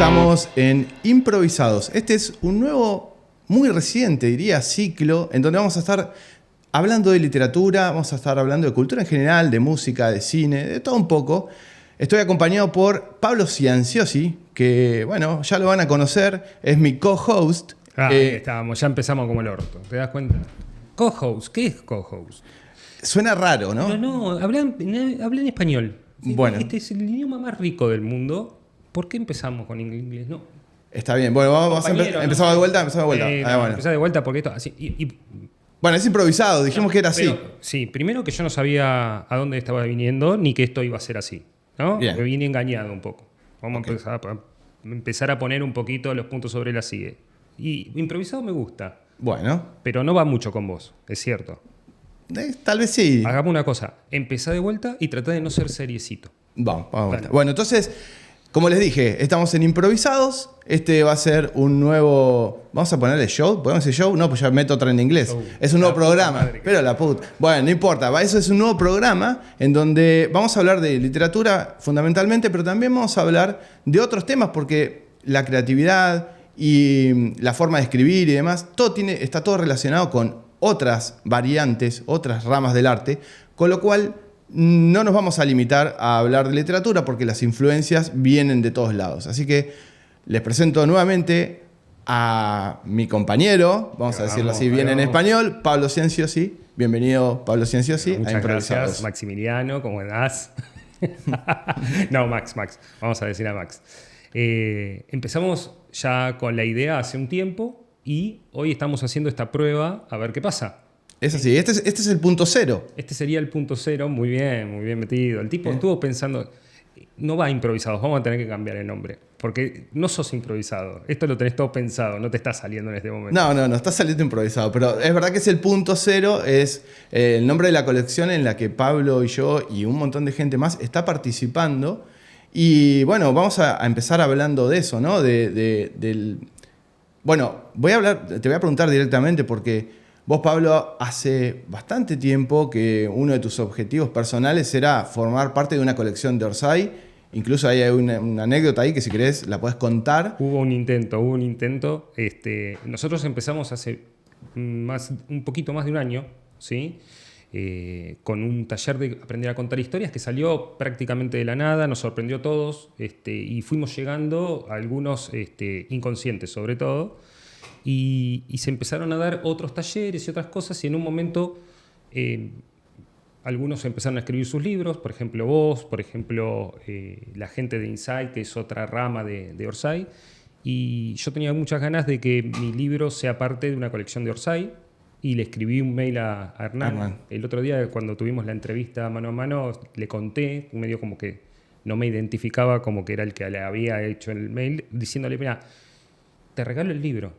estamos en Improvisados. Este es un nuevo, muy reciente, diría, ciclo, en donde vamos a estar hablando de literatura, vamos a estar hablando de cultura en general, de música, de cine, de todo un poco. Estoy acompañado por Pablo Cianciosi, que, bueno, ya lo van a conocer, es mi co-host. Ahí estábamos, ya empezamos como el orto, ¿te das cuenta? Co-host, ¿qué es co-host? Suena raro, ¿no? Pero no, habla en español. Bueno. Este es el idioma más rico del mundo. ¿Por qué empezamos con inglés? No. Está bien, bueno, vamos a empezamos de vuelta. Bueno. Empezar de vuelta porque esto así. Bueno, es improvisado, dijimos que era así. Sí, primero que yo no sabía a dónde estaba viniendo ni que esto iba a ser así, ¿no? Bien. Me vine engañado un poco. Vamos a empezar a poner un poquito los puntos sobre las IE. Y improvisado me gusta. Bueno. Pero no va mucho con vos, es cierto. Tal vez sí. Hagamos una cosa, empezá de vuelta y tratá de no ser seriecito. Vamos de vuelta. Bueno, entonces, como les dije, estamos en Improvisados. Este va a ser un nuevo... ¿Vamos a ponerle show? ¿Podemos decir show? No, pues ya meto otra en inglés. Show. Es un nuevo programa. Pero la puta. Bueno, no importa. Eso es un nuevo programa en donde vamos a hablar de literatura fundamentalmente, pero también vamos a hablar de otros temas porque la creatividad y la forma de escribir y demás, está todo relacionado con otras variantes, otras ramas del arte, con lo cual no nos vamos a limitar a hablar de literatura porque las influencias vienen de todos lados. Así que les presento nuevamente a mi compañero, vamos a decirlo así bien en español, Pablo Cianciosi. Bienvenido, Pablo Cianciosi, Muchas a Improvisados. gracias, Maximiliano, ¿cómo andás? No, Max, vamos a decir a Max. Empezamos ya con la idea hace un tiempo y hoy estamos haciendo esta prueba a ver qué pasa. Es así, este es el punto cero. Este sería el punto cero, muy bien metido. El tipo estuvo pensando, no va a Improvisados, vamos a tener que cambiar el nombre. Porque no sos improvisado, esto lo tenés todo pensado, no te está saliendo en este momento. No, está saliendo improvisado, pero es verdad que es el punto cero, es el nombre de la colección en la que Pablo y yo y un montón de gente más está participando. Y bueno, vamos a empezar hablando de eso, ¿no? Bueno, te voy a preguntar directamente porque vos, Pablo, hace bastante tiempo que uno de tus objetivos personales era formar parte de una colección de Orsay. Incluso hay una anécdota ahí que si querés la podés contar. Hubo un intento. Nosotros empezamos hace un poquito más de un año, ¿sí? Con un taller de aprender a contar historias que salió prácticamente de la nada, nos sorprendió a todos y fuimos llegando a algunos inconscientes sobre todo y se empezaron a dar otros talleres y otras cosas y en un momento algunos empezaron a escribir sus libros, por ejemplo vos, por ejemplo la gente de Insight, que es otra rama de Orsay, y yo tenía muchas ganas de que mi libro sea parte de una colección de Orsay. Y le escribí un mail a Hernán. El otro día, cuando tuvimos la entrevista mano a mano, le conté, medio como que no me identificaba como que era el que le había hecho el mail, diciéndole, mira, te regalo el libro.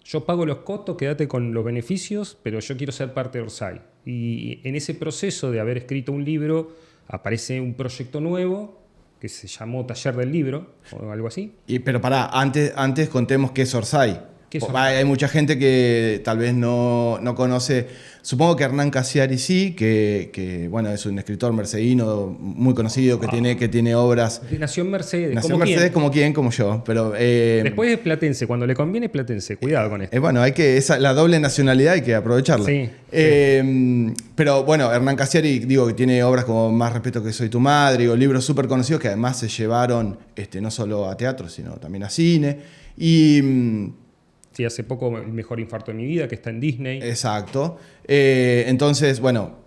Yo pago los costos, quédate con los beneficios, pero yo quiero ser parte de Orsay. Y en ese proceso de haber escrito un libro, aparece un proyecto nuevo que se llamó Taller del Libro, o algo así. Pero pará, antes contemos qué es Orsay. Hay mucha gente que tal vez no conoce. Supongo que Hernán Casiari sí, que bueno, es un escritor mercedino muy conocido, que tiene obras. Nació en Mercedes. Nació en Mercedes como yo. Pero, después es platense, cuando le conviene es platense. Cuidado con esto. Bueno, la doble nacionalidad hay que aprovecharla. Sí. Pero bueno, Hernán Casiari, digo que tiene obras como Más respeto que soy tu madre, o libros súper conocidos que además se llevaron no solo a teatro, sino también a cine. Sí, hace poco El mejor infarto de mi vida, que está en Disney. Exacto. Entonces, bueno,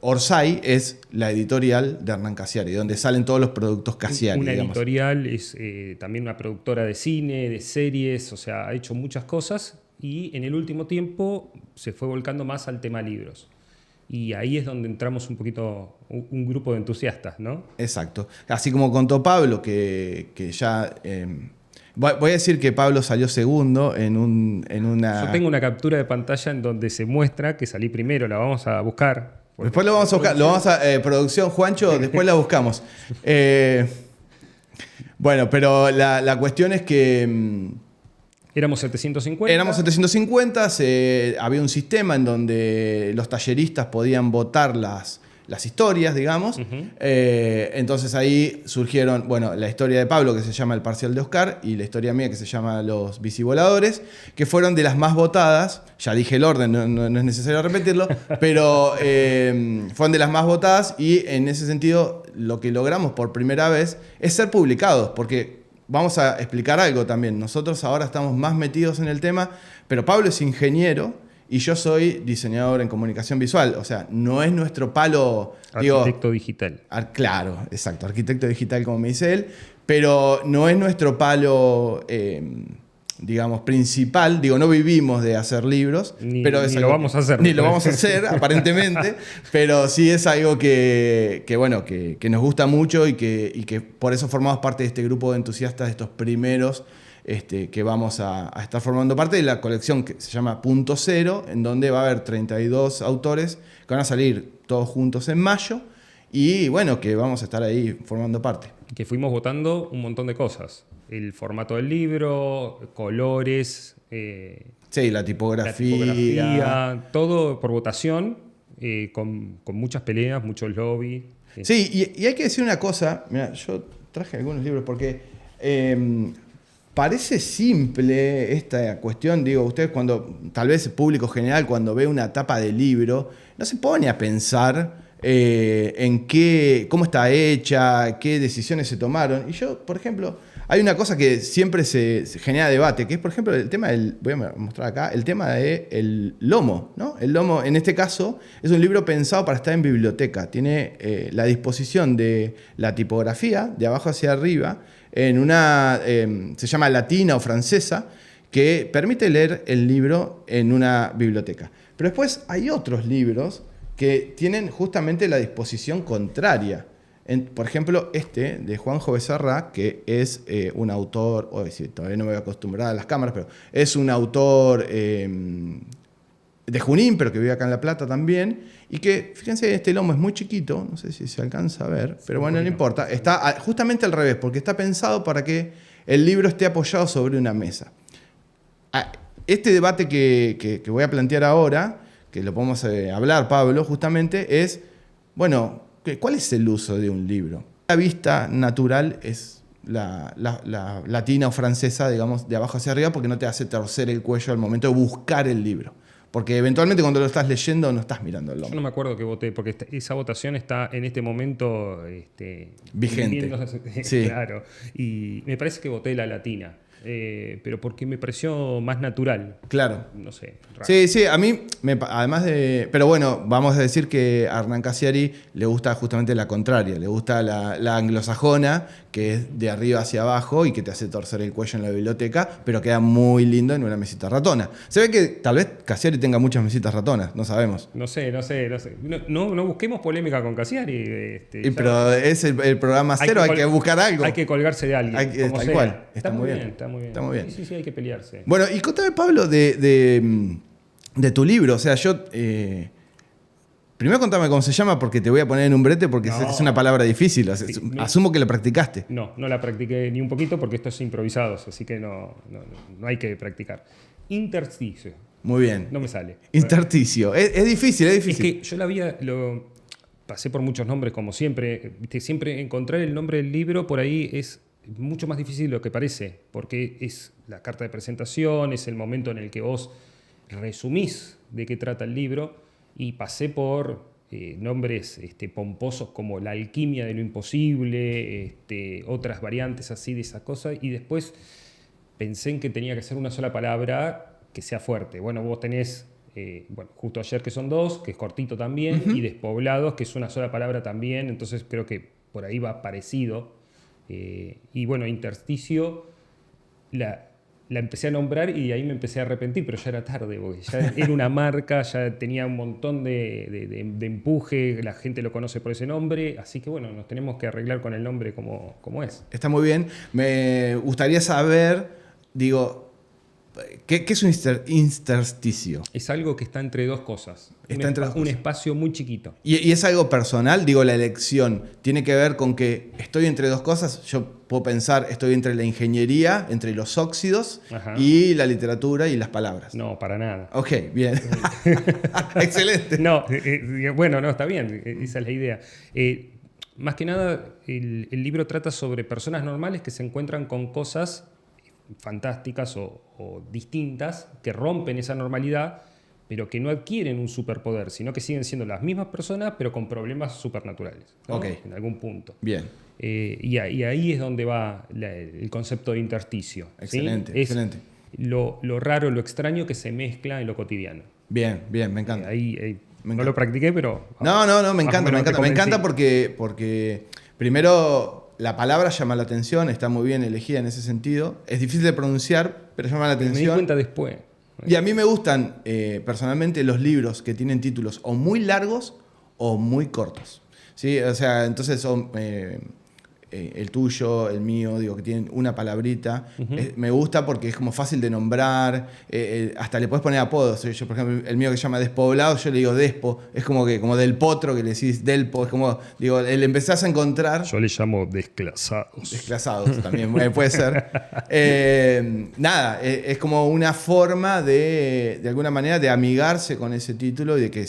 Orsay es la editorial de Hernán Casiari, donde salen todos los productos Casiari. Una digamos. editorial, es también una productora de cine, de series, o sea, ha hecho muchas cosas y en el último tiempo se fue volcando más al tema libros. Y ahí es donde entramos un poquito, un grupo de entusiastas, ¿no? Exacto. Así como contó Pablo, que ya... Voy a decir que Pablo salió segundo en una... Yo tengo una captura de pantalla en donde se muestra que salí primero, la vamos a buscar. Después lo vamos a buscar, producción, Juancho, después la buscamos. Bueno, pero la cuestión es que... Éramos 750. Éramos 750, había un sistema en donde los talleristas podían votar las las historias, digamos. Entonces ahí surgieron, bueno, la historia de Pablo, que se llama El parcial de Oscar, y la historia mía, que se llama Los bicivoladores, que fueron de las más votadas. Ya dije el orden, no es necesario repetirlo, pero fueron de las más votadas, y en ese sentido lo que logramos por primera vez es ser publicados, porque vamos a explicar algo también. Nosotros ahora estamos más metidos en el tema, pero Pablo es ingeniero y yo soy diseñador en comunicación visual. O sea, no es nuestro palo... Arquitecto digital. Claro, exacto, arquitecto digital, como me dice él, pero no es nuestro palo, digamos, principal. Digo, no vivimos de hacer libros. Ni Lo vamos a hacer. Ni lo vamos a hacer, aparentemente, pero sí es algo que nos gusta mucho y que por eso formamos parte de este grupo de entusiastas, de estos primeros que vamos a estar formando parte de la colección que se llama Punto Cero, en donde va a haber 32 autores que van a salir todos juntos en mayo y bueno, que vamos a estar ahí formando parte. Que fuimos votando un montón de cosas. El formato del libro, colores, sí, la tipografía, todo por votación, con muchas peleas, muchos lobbies. Sí, y hay que decir una cosa, mira, yo traje algunos libros porque parece simple esta cuestión. Digo, ustedes tal vez el público general, cuando ve una tapa de libro, no se pone a pensar en cómo está hecha, qué decisiones se tomaron. Y yo, por ejemplo, hay una cosa que siempre se genera debate, que es, por ejemplo, el tema voy a mostrar acá, el tema del lomo, ¿no? El lomo, en este caso, es un libro pensado para estar en biblioteca. Tiene la disposición de la tipografía, de abajo hacia arriba, en una, se llama latina o francesa, que permite leer el libro en una biblioteca. Pero después hay otros libros que tienen justamente la disposición contraria. Por ejemplo, de Juanjo Becerra, que es un autor, todavía no me voy a acostumbrar a las cámaras, pero es un autor de Junín, pero que vive acá en La Plata también, y que, fíjense, este lomo es muy chiquito, no sé si se alcanza a ver, pero bueno, no importa. Está justamente al revés, porque está pensado para que el libro esté apoyado sobre una mesa. Este debate que voy a plantear ahora, que lo podemos hablar, Pablo, justamente, es, bueno, ¿cuál es el uso de un libro? La vista natural es la latina o francesa, digamos, de abajo hacia arriba, porque no te hace torcer el cuello al momento de buscar el libro. Porque eventualmente cuando lo estás leyendo no estás mirando el lomo. Yo no me acuerdo que voté, porque esa votación está en este momento vigente. Sí. Claro. Y me parece que voté la latina. Pero porque me pareció más natural. Claro. No sé. Raro. Sí, a mí, además de... Pero bueno, vamos a decir que a Hernán Cassiari le gusta justamente la contraria. Le gusta la anglosajona, que es de arriba hacia abajo y que te hace torcer el cuello en la biblioteca, pero queda muy lindo en una mesita ratona. Se ve que tal vez Cassiari tenga muchas mesitas ratonas, no sabemos. No sé. No busquemos polémica con Cassiari. Pero es el programa cero, hay que buscar algo. Hay que colgarse de alguien. Tal cual. Está muy bien. Está muy bien. Sí, hay que pelearse. Bueno, y contame, Pablo, de tu libro. O sea, yo... primero contame cómo se llama, porque te voy a poner en un brete, porque es una palabra difícil. Asumo que la practicaste. No la practiqué ni un poquito, porque esto es improvisado, así que no hay que practicar. Intersticio. Muy bien. No me sale. Intersticio. Es difícil. Es que yo pasé por muchos nombres, como siempre. Siempre encontrar el nombre del libro por ahí es mucho más difícil de lo que parece, porque es la carta de presentación, es el momento en el que vos resumís de qué trata el libro, y pasé por nombres pomposos como La alquimia de lo imposible, otras variantes así de esa cosa, y después pensé en que tenía que ser una sola palabra que sea fuerte. Bueno, vos tenés Justo Ayer, que son dos, que es cortito también, y Despoblados, que es una sola palabra también, entonces creo que por ahí va parecido. Y bueno, Intersticio la empecé a nombrar y ahí me empecé a arrepentir, pero ya era tarde, porque ya era una marca, ya tenía un montón de empuje, la gente lo conoce por ese nombre, así que bueno, nos tenemos que arreglar con el nombre como es. Está muy bien. Me gustaría saber, digo, ¿Qué es un intersticio? Es algo que está entre dos cosas. Está entre dos Un cosas. espacio muy chiquito. ¿Y es algo personal? Digo, la elección tiene que ver con que estoy entre dos cosas. Yo puedo pensar, estoy entre la ingeniería, entre los óxidos Ajá. y la literatura y las palabras. No, para nada. Ok, bien. Excelente. No, bueno, no, está bien, esa es la idea. Más que nada, el libro trata sobre personas normales que se encuentran con cosas fantásticas o distintas que rompen esa normalidad, pero que no adquieren un superpoder, sino que siguen siendo las mismas personas, pero con problemas supernaturales, ¿no? Ok. En algún punto. Bien. Y ahí es donde va el concepto de intersticio. ¿sí? Excelente, Es excelente. lo raro, lo extraño que se mezcla en lo cotidiano. Bien, bien, me encanta. Ahí Me no encanta. lo practiqué, pero... No, me más o encanta, me menos te encanta. Me encanta convencí. porque primero la palabra llama la atención, está muy bien elegida en ese sentido. Es difícil de pronunciar, pero llama la Me di atención. cuenta después. Y a mí me gustan personalmente los libros que tienen títulos o muy largos o muy cortos. ¿Sí? O sea, entonces son el tuyo, el mío, digo, que tienen una palabrita. Me gusta porque es como fácil de nombrar, hasta le puedes poner apodos. Yo, por ejemplo, el mío que se llama Despoblado, yo le digo Despo, es como del potro que le decís Delpo, es como, digo, le empezás a encontrar. Yo le llamo desclasados. Desclasados también puede ser. Nada, es como una forma de alguna manera, de amigarse con ese título y de que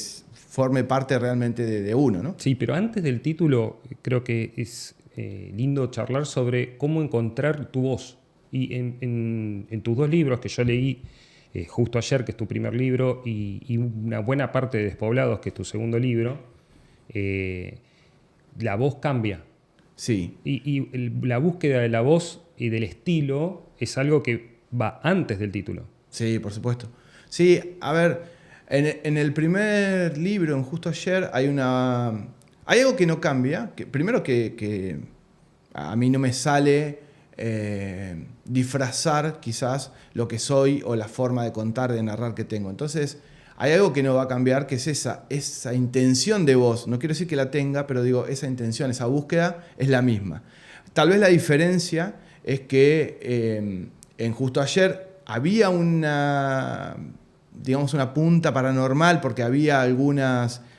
forme parte realmente de uno, ¿no? Sí, pero antes del título creo que es lindo charlar sobre cómo encontrar tu voz. Y en tus dos libros que yo leí justo ayer, que es tu primer libro, y una buena parte de Despoblados, que es tu segundo libro, la voz cambia. Sí. La búsqueda de la voz y del estilo es algo que va antes del título. Sí, por supuesto. Sí, a ver, en el primer libro, en Justo Ayer, hay algo que no cambia. Primero que a mí no me sale disfrazar quizás lo que soy o la forma de contar, de narrar que tengo. Entonces, hay algo que no va a cambiar, que es esa intención de voz. No quiero decir que la tenga, pero digo, esa intención, esa búsqueda es la misma. Tal vez la diferencia es que en Justo Ayer había una punta paranormal, porque había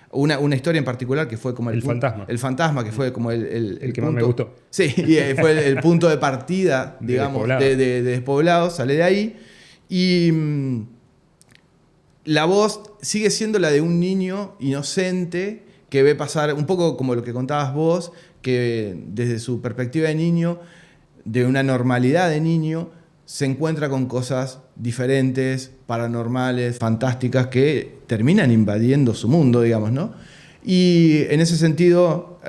una historia en particular que fue como El fantasma. El fantasma, que fue como el que punto, más me gustó. Sí, y fue el punto de partida, digamos, de Despoblados, sale de ahí. Y la voz sigue siendo la de un niño inocente que ve pasar, un poco como lo que contabas vos, que desde su perspectiva de niño, de una normalidad de niño, se encuentra con cosas diferentes, paranormales, fantásticas, que terminan invadiendo su mundo, digamos, ¿no? Y en ese sentido,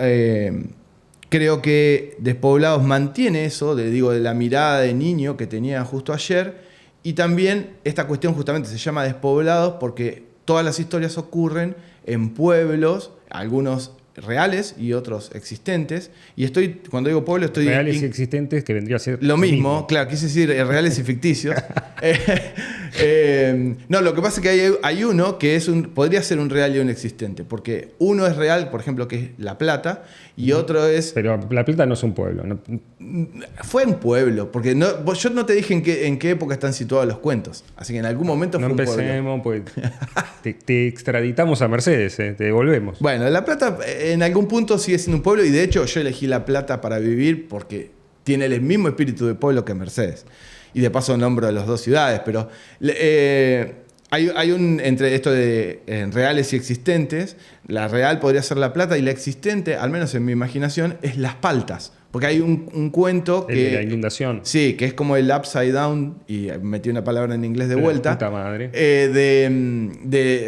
creo que Despoblados mantiene eso, de la mirada de niño que tenía Justo Ayer, y también esta cuestión justamente se llama Despoblados porque todas las historias ocurren en pueblos, algunos reales y otros existentes. Y cuando digo pueblo, estoy... Reales y existentes, que vendría a ser lo mismo, claro, quise decir reales y ficticios. No, lo que pasa es que hay uno que podría ser un real y un existente, porque uno es real, por ejemplo, que es La Plata, y otro es... Pero La Plata no es un pueblo, ¿no? Fue un pueblo, porque yo no te dije en qué época están situados los cuentos, así que en algún momento No fue un pueblo. empecemos, pues te extraditamos a Mercedes, te devolvemos. Bueno, La Plata en algún punto sigue siendo un pueblo, y de hecho yo elegí La Plata para vivir porque tiene el mismo espíritu de pueblo que Mercedes. Y de paso nombro a las dos ciudades, pero hay entre esto de reales y existentes. La real podría ser La Plata y la existente, al menos en mi imaginación, es Las Paltas. Porque hay un cuento El de la inundación. Sí, que es como el upside down, y metí una palabra en inglés de vuelta. Puta madre.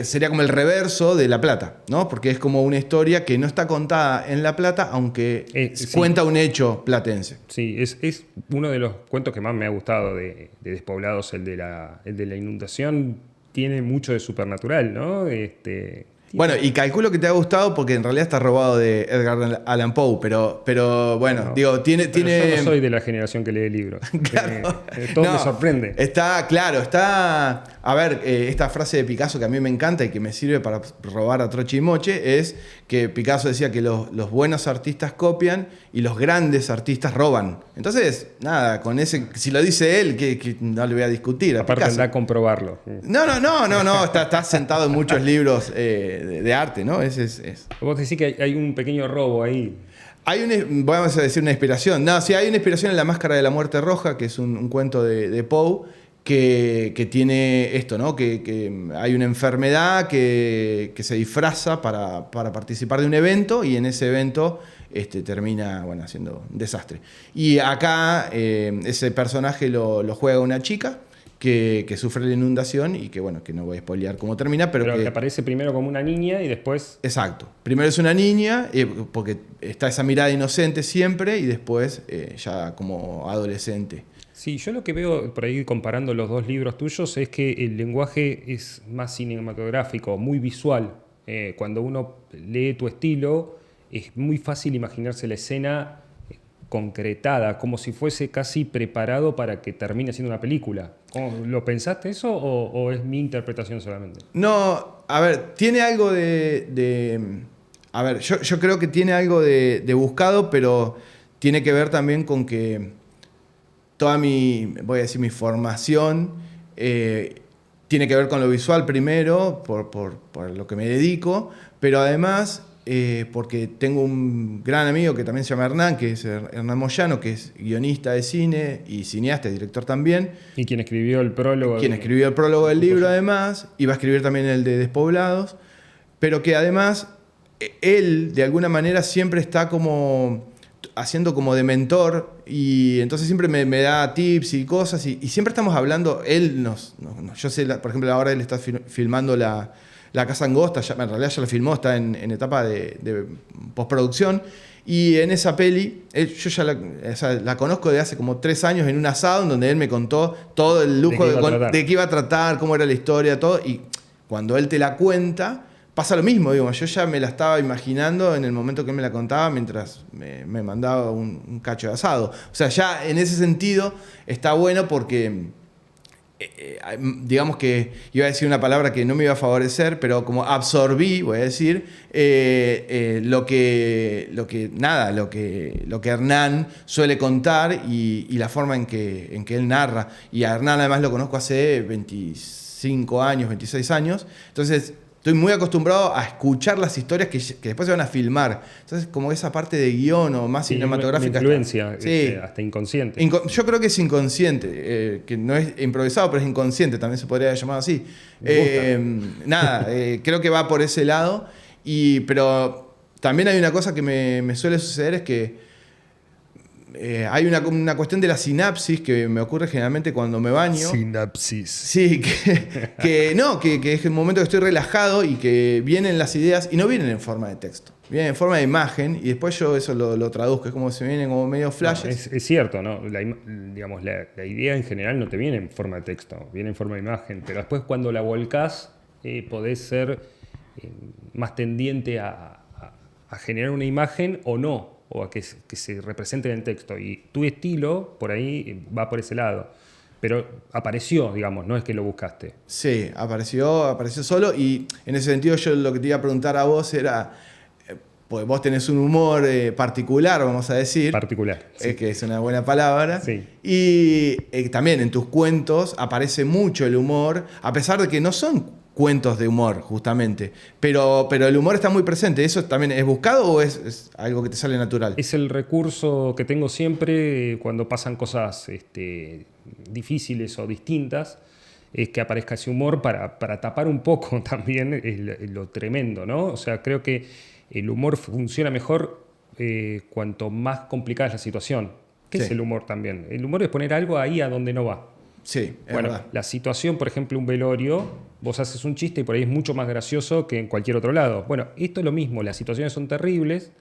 Sería como el reverso de La Plata, ¿no? Porque es como una historia que no está contada en La Plata, aunque cuenta un hecho platense. Sí, es uno de los cuentos que más me ha gustado de Despoblados, el de la inundación. Tiene mucho de supernatural, ¿no? Bueno, y calculo que te ha gustado porque en realidad está robado de Edgar Allan Poe, pero bueno, No, digo, tiene... Yo no soy de la generación que lee libros. Claro. Todo me sorprende. Está, claro, está... A ver, esta frase de Picasso que a mí me encanta y que me sirve para robar a troche y moche es que Picasso decía que los buenos artistas copian y los grandes artistas roban. Entonces, nada, con ese, si lo dice él, que no le voy a discutir. Aparte anda a comprobarlo. No, está sentado en muchos libros de arte, ¿no? Vos decís que hay un pequeño robo ahí. Vamos a decir una inspiración. No, sí, hay una inspiración en La Máscara de la Muerte Roja, que es un cuento de Poe, que tiene esto, ¿no? Que hay una enfermedad que se disfraza para participar de un evento y en ese evento termina haciendo un desastre. Y acá ese personaje lo juega una chica que sufre la inundación y que no voy a spoilear cómo termina, pero que aparece primero como una niña y después... Exacto. Primero es una niña, porque está esa mirada inocente siempre, y después ya como adolescente. Sí, yo lo que veo por ahí comparando los dos libros tuyos es que el lenguaje es más cinematográfico, muy visual. Cuando uno lee tu estilo, es muy fácil imaginarse la escena concretada, como si fuese casi preparado para que termine siendo una película. ¿Lo pensaste eso o es mi interpretación solamente? No, a ver, tiene algo a ver, yo creo que tiene algo de buscado, pero tiene que ver también con que toda mi formación tiene que ver con lo visual primero, por lo que me dedico, pero además porque tengo un gran amigo que también se llama Hernán, que es Hernán Moyano, que es guionista de cine y cineasta, director también. Y quien escribió el prólogo. Escribió el prólogo del libro además, y va a escribir también el de Despoblados, pero que además él de alguna manera siempre está como haciendo como de mentor, y entonces siempre me da tips y cosas, y siempre estamos hablando, yo sé, por ejemplo, ahora él está filmando la Casa Angosta, en realidad ya la filmó, está en etapa de postproducción, y en esa peli, yo ya la conozco de hace como 3 años en un asado, en donde él me contó todo el lujo de qué iba a tratar, cómo era la historia, todo, y cuando él te la cuenta, pasa lo mismo, yo ya me la estaba imaginando en el momento que él me la contaba mientras me mandaba un cacho de asado. O sea, ya en ese sentido está bueno porque... digamos que iba a decir una palabra que no me iba a favorecer, pero como absorbí, voy a decir, lo que Hernán suele contar y la forma en que él narra. Y a Hernán además lo conozco hace 25 años, 26 años, entonces estoy muy acostumbrado a escuchar las historias que después se van a filmar. Entonces, como esa parte de guión o más cinematográfica. Una influencia, hasta inconsciente. Yo creo que es inconsciente, que no es improvisado, pero es inconsciente, también se podría llamar así. Creo que va por ese lado. Pero también hay una cosa que me suele suceder, es que hay una cuestión de la sinapsis que me ocurre generalmente cuando me baño. Sinapsis. Sí, que es el momento que estoy relajado y que vienen las ideas y no vienen en forma de texto, vienen en forma de imagen, y después yo eso lo traduzco, es como si me vienen como medio flashes. No, es cierto, ¿no? La idea en general no te viene en forma de texto, viene en forma de imagen, pero después cuando la volcás podés ser más tendiente a generar una imagen o no, o a que se represente en el texto. Y tu estilo, por ahí, va por ese lado. Pero apareció, digamos, no es que lo buscaste. Sí, apareció solo, y en ese sentido yo lo que te iba a preguntar a vos era, pues vos tenés un humor particular, vamos a decir. Particular, sí. Que es una buena palabra. Sí. Y también en tus cuentos aparece mucho el humor, a pesar de que no son cuentos de humor, justamente. Pero el humor está muy presente. ¿Eso también es buscado o es algo que te sale natural? Es el recurso que tengo siempre cuando pasan cosas difíciles o distintas, es que aparezca ese humor para tapar un poco también lo tremendo, ¿no? O sea, creo que el humor funciona mejor cuanto más complicada es la situación. ¿Qué es el humor también? El humor es poner algo ahí a donde no va. Sí, es verdad. La situación, por ejemplo, un velorio, vos haces un chiste y por ahí es mucho más gracioso que en cualquier otro lado. Bueno, esto es lo mismo, las situaciones son terribles.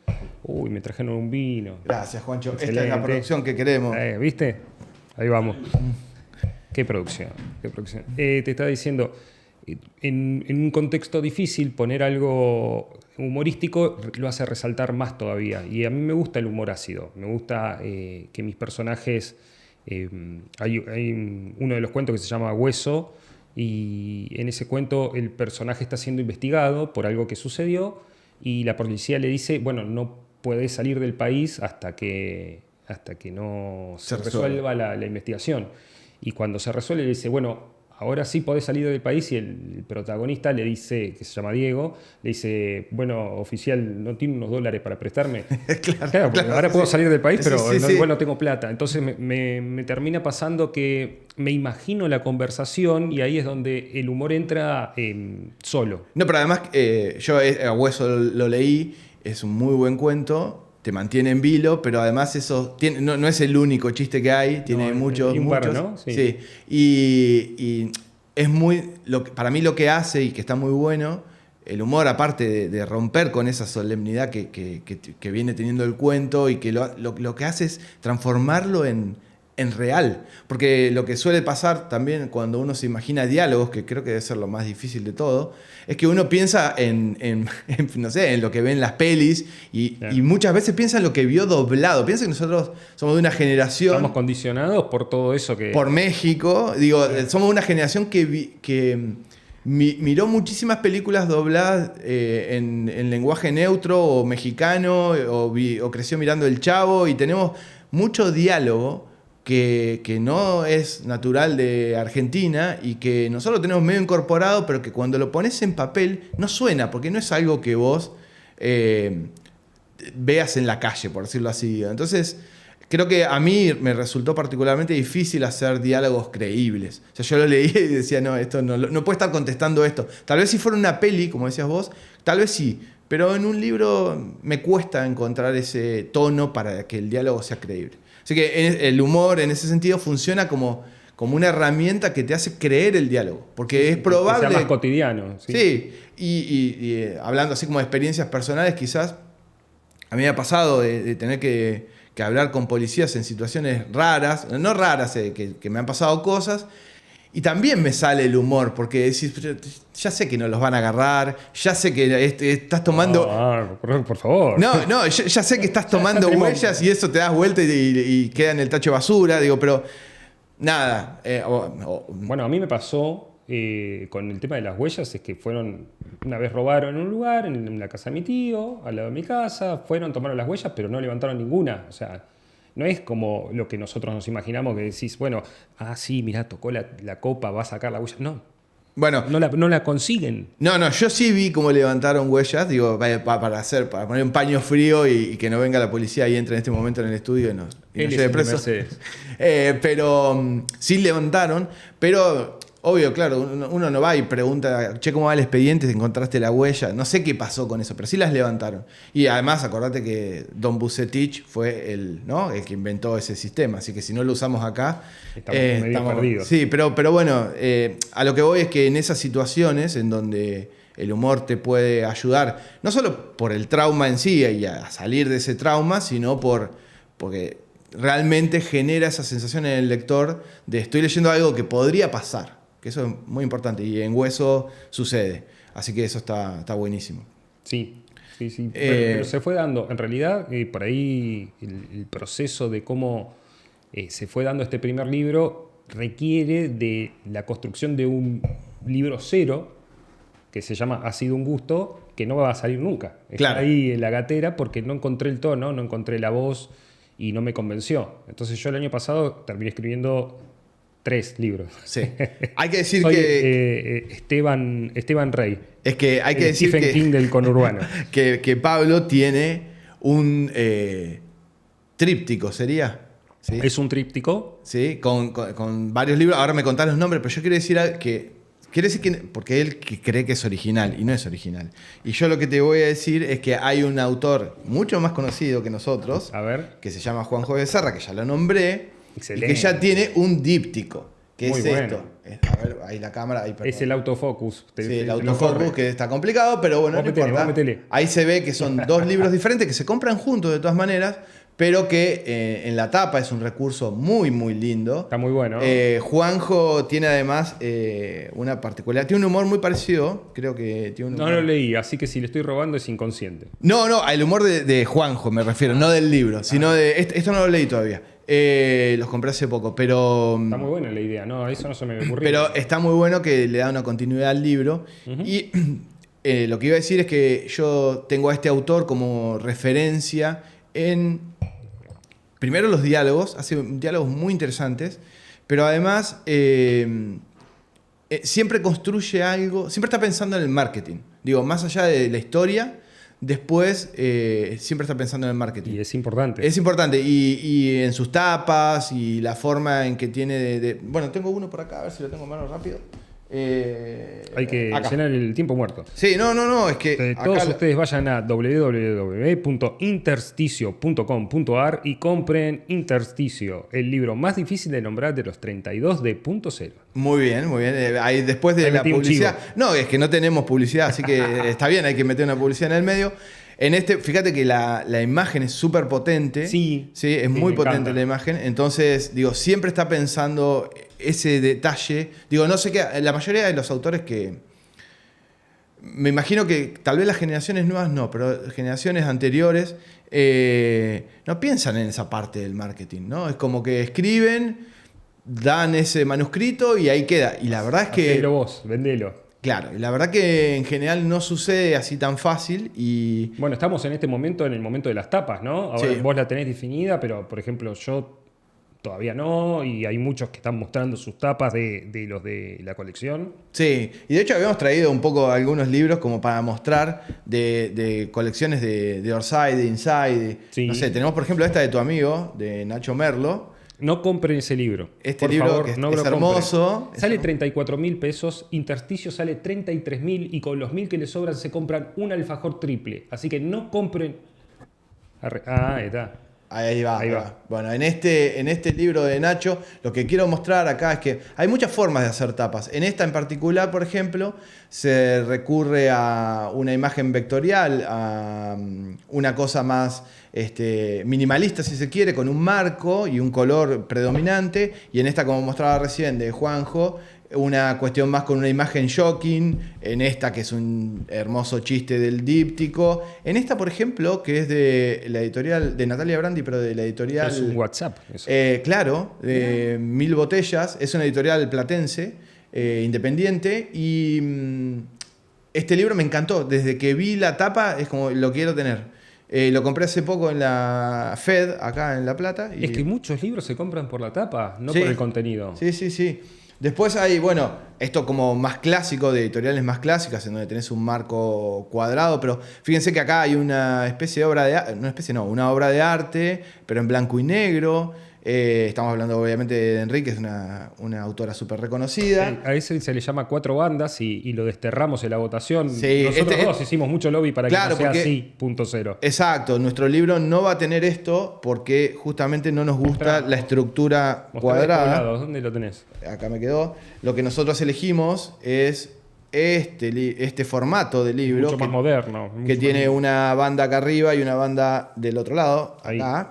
Uy, me trajeron un vino. Gracias, Juancho. Excelente. Esta es la producción que queremos. ¿Viste? Ahí vamos. Qué producción. Te estaba diciendo, en un contexto difícil, poner algo humorístico lo hace resaltar más todavía. Y a mí me gusta el humor ácido. Me gusta que mis personajes... hay uno de los cuentos que se llama Hueso, y en ese cuento el personaje está siendo investigado por algo que sucedió y la policía le dice, bueno, no puede salir del país hasta que no se resuelva la investigación. Y cuando se resuelve le dice, bueno, ahora sí podés salir del país, y el protagonista le dice, que se llama Diego, le dice, bueno, oficial, ¿no tiene unos dólares para prestarme? claro, porque ahora puedo salir del país, pero igual no tengo plata. Entonces me termina pasando que me imagino la conversación y ahí es donde el humor entra solo. No, pero además yo a Hueso lo leí, es un muy buen cuento. Te mantiene en vilo, pero además eso no es el único chiste que hay, tiene muchos. ¿No? Sí. Y es para mí lo que hace y que está muy bueno, el humor, aparte de romper con esa solemnidad que viene teniendo el cuento, y que lo que hace es transformarlo en real. Porque lo que suele pasar también cuando uno se imagina diálogos, que creo que debe ser lo más difícil de todo, es que uno piensa no sé, en lo que ve en las pelis y muchas veces piensa en lo que vio doblado. Piensa que nosotros somos de una generación... Estamos condicionados por todo eso que... Por México. Digo, somos una generación que miró muchísimas películas dobladas en lenguaje neutro o mexicano, o creció mirando El Chavo, y tenemos mucho diálogo que no es natural de Argentina y que nosotros tenemos medio incorporado, pero que cuando lo pones en papel no suena, porque no es algo que vos veas en la calle, por decirlo así. Entonces, creo que a mí me resultó particularmente difícil hacer diálogos creíbles. O sea, yo lo leí y decía, no, esto no puede estar contestando esto. Tal vez si fuera una peli, como decías vos, tal vez sí. Pero en un libro me cuesta encontrar ese tono para que el diálogo sea creíble. Así que el humor en ese sentido funciona como una herramienta que te hace creer el diálogo. Porque es probable... Que sea más cotidiano. Sí, y hablando así como de experiencias personales, quizás a mí me ha pasado de tener que hablar con policías en situaciones raras, no raras, que me han pasado cosas. Y también me sale el humor, porque decís, ya sé que no los van a agarrar, ya sé que estás tomando... por favor. No, ya sé que estás tomando huellas y eso te das vuelta y queda en el tacho de basura, digo, pero nada. Bueno, a mí me pasó con el tema de las huellas, es que una vez robaron en un lugar, en la casa de mi tío, al lado de mi casa, tomaron las huellas, pero no levantaron ninguna, o sea... No es como lo que nosotros nos imaginamos, que decís, bueno, sí, mirá, tocó la copa, va a sacar la huella. No. Bueno, no la consiguen. No, yo sí vi cómo levantaron huellas, digo, para poner un paño frío y que no venga la policía y entre en este momento en el estudio y nos lleve presos. Pero sí levantaron, pero... Obvio, claro, uno no va y pregunta, che, ¿cómo va el expediente? ¿Encontraste la huella? No sé qué pasó con eso, pero sí las levantaron. Y además, acordate que Don Bucetich fue el que inventó ese sistema, así que si no lo usamos acá... Estamos perdidos. Sí, pero bueno, a lo que voy es que en esas situaciones en donde el humor te puede ayudar, no solo por el trauma en sí y a salir de ese trauma, sino porque realmente genera esa sensación en el lector de estoy leyendo algo que podría pasar. Que eso es muy importante y en Hueso sucede. Así que eso está buenísimo. Sí. Pero se fue dando, en realidad, por ahí el proceso de cómo se fue dando este primer libro requiere de la construcción de un libro cero que se llama Ha sido un gusto, que no va a salir nunca. Está ahí en la gatera porque no encontré el tono, no encontré la voz y no me convenció. Entonces yo el año pasado terminé escribiendo 3 libros. Sí. Hay que decir Soy, que... Esteban Rey. Es que hay que decir Stephen King del conurbano. que Pablo tiene un tríptico, ¿sería? ¿Sí? Es un tríptico. Sí, con varios libros. Ahora me contás los nombres, pero yo quiero decir que... porque él cree que es original y no es original. Y yo lo que te voy a decir es que hay un autor mucho más conocido que nosotros, que se llama Juanjo Becerra, que ya lo nombré. Excelente. Y que ya tiene un díptico. ¿Qué es esto? A ver, ahí la cámara. Es el autofocus. Sí, el autofocus, que está complicado, pero bueno, no importa. Ahí se ve que son 2 libros diferentes que se compran juntos de todas maneras, pero que en la tapa es un recurso muy, muy lindo. Está muy bueno. Juanjo tiene además una particularidad. Tiene un humor muy parecido. Creo que tiene un humor... No lo leí, así que si le estoy robando es inconsciente. No, el humor de Juanjo me refiero, no del libro, sino de... Esto no lo leí todavía. Los compré hace poco, pero... Está muy buena la idea, no, eso no se me ocurrió. Pero está muy bueno que le da una continuidad al libro. Y lo que iba a decir es que yo tengo a este autor como referencia en... Primero los diálogos, hace diálogos muy interesantes, pero además siempre construye algo, siempre está pensando en el marketing. Digo, más allá de la historia, después siempre está pensando en el marketing. Y es importante. Es importante, y en sus tapas, y la forma en que tiene Bueno, tengo uno por acá, a ver si lo tengo en mano rápido. Hay que llenar el tiempo muerto. Sí, no, es que... Todos ustedes vayan a www.intersticio.com.ar y compren Intersticio, el libro más difícil de nombrar de los 32 de Punto Cero. Muy bien. Ahí, después de la publicidad... No, es que no tenemos publicidad, así que está bien, hay que meter una publicidad en el medio. Fíjate que la imagen es súper potente. Sí, es muy potente la imagen. Entonces, digo, siempre está pensando ese detalle. Digo, no sé qué, la mayoría de los autores que... Me imagino que tal vez las generaciones nuevas no, pero generaciones anteriores no piensan en esa parte del marketing, ¿no? Es como que escriben, dan ese manuscrito y ahí queda. Y la verdad es que... Hacelo vos, vendelo. Claro, y la verdad que en general no sucede así tan fácil y... Bueno, estamos en este momento, en el momento de las tapas, ¿no? Ahora vos la tenés definida, pero por ejemplo yo todavía no, y hay muchos que están mostrando sus tapas de los de la colección. Sí, y de hecho habíamos traído un poco algunos libros como para mostrar de colecciones de Orsay, de Inside. Sí. No sé, tenemos por ejemplo esta de tu amigo, de Nacho Merlo. No compren ese libro. Por libro favor, que no es hermoso. Sale 34.000 pesos, Intersticio sale 33.000 y con los 1.000 que les sobran se compran un alfajor triple. Así que no compren... ahí está. Ahí va. Bueno, en este libro de Nacho, lo que quiero mostrar acá es que hay muchas formas de hacer tapas. En esta en particular, por ejemplo, se recurre a una imagen vectorial, a una cosa más minimalista, si se quiere, con un marco y un color predominante. Y en esta, como mostraba recién, de Juanjo, una cuestión más con una imagen shocking, en esta que es un hermoso chiste del díptico, en esta por ejemplo que es de la editorial de Natalia Brandi, pero de la editorial... Es un WhatsApp. Eso. Claro, de 1000 botellas, es una editorial platense, independiente, y este libro me encantó, desde que vi la tapa es como lo quiero tener. Lo compré hace poco en la Fed, acá en La Plata. Es que muchos libros se compran por la tapa, no por el contenido. Sí. Después hay, bueno, esto como más clásico, de editoriales más clásicas, en donde tenés un marco cuadrado, pero fíjense que acá hay una especie de obra de arte, una obra de arte, pero en blanco y negro. Estamos hablando obviamente de Enrique, es una autora súper reconocida. A ese se le llama Cuatro Bandas y lo desterramos en la votación. Sí, nosotros dos hicimos mucho lobby para que no sea porque, así, Punto Cero. Exacto, nuestro libro no va a tener esto porque justamente no nos gusta la estructura cuadrada. ¿Dónde lo tenés? Acá me quedó. Lo que nosotros elegimos es este formato de libro. Mucho más moderno. Que tiene una banda acá arriba y una banda del otro lado. Acá.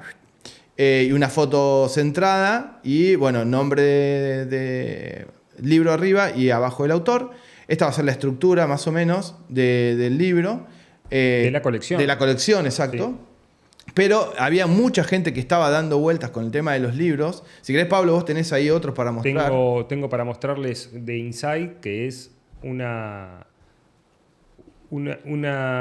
Y una foto centrada y, bueno, nombre de libro arriba y abajo el autor. Esta va a ser la estructura, más o menos, del libro. De la colección. De la colección, exacto. Sí. Pero había mucha gente que estaba dando vueltas con el tema de los libros. Si querés, Pablo, vos tenés ahí otros para mostrar. Tengo para mostrarles de Inside, que es una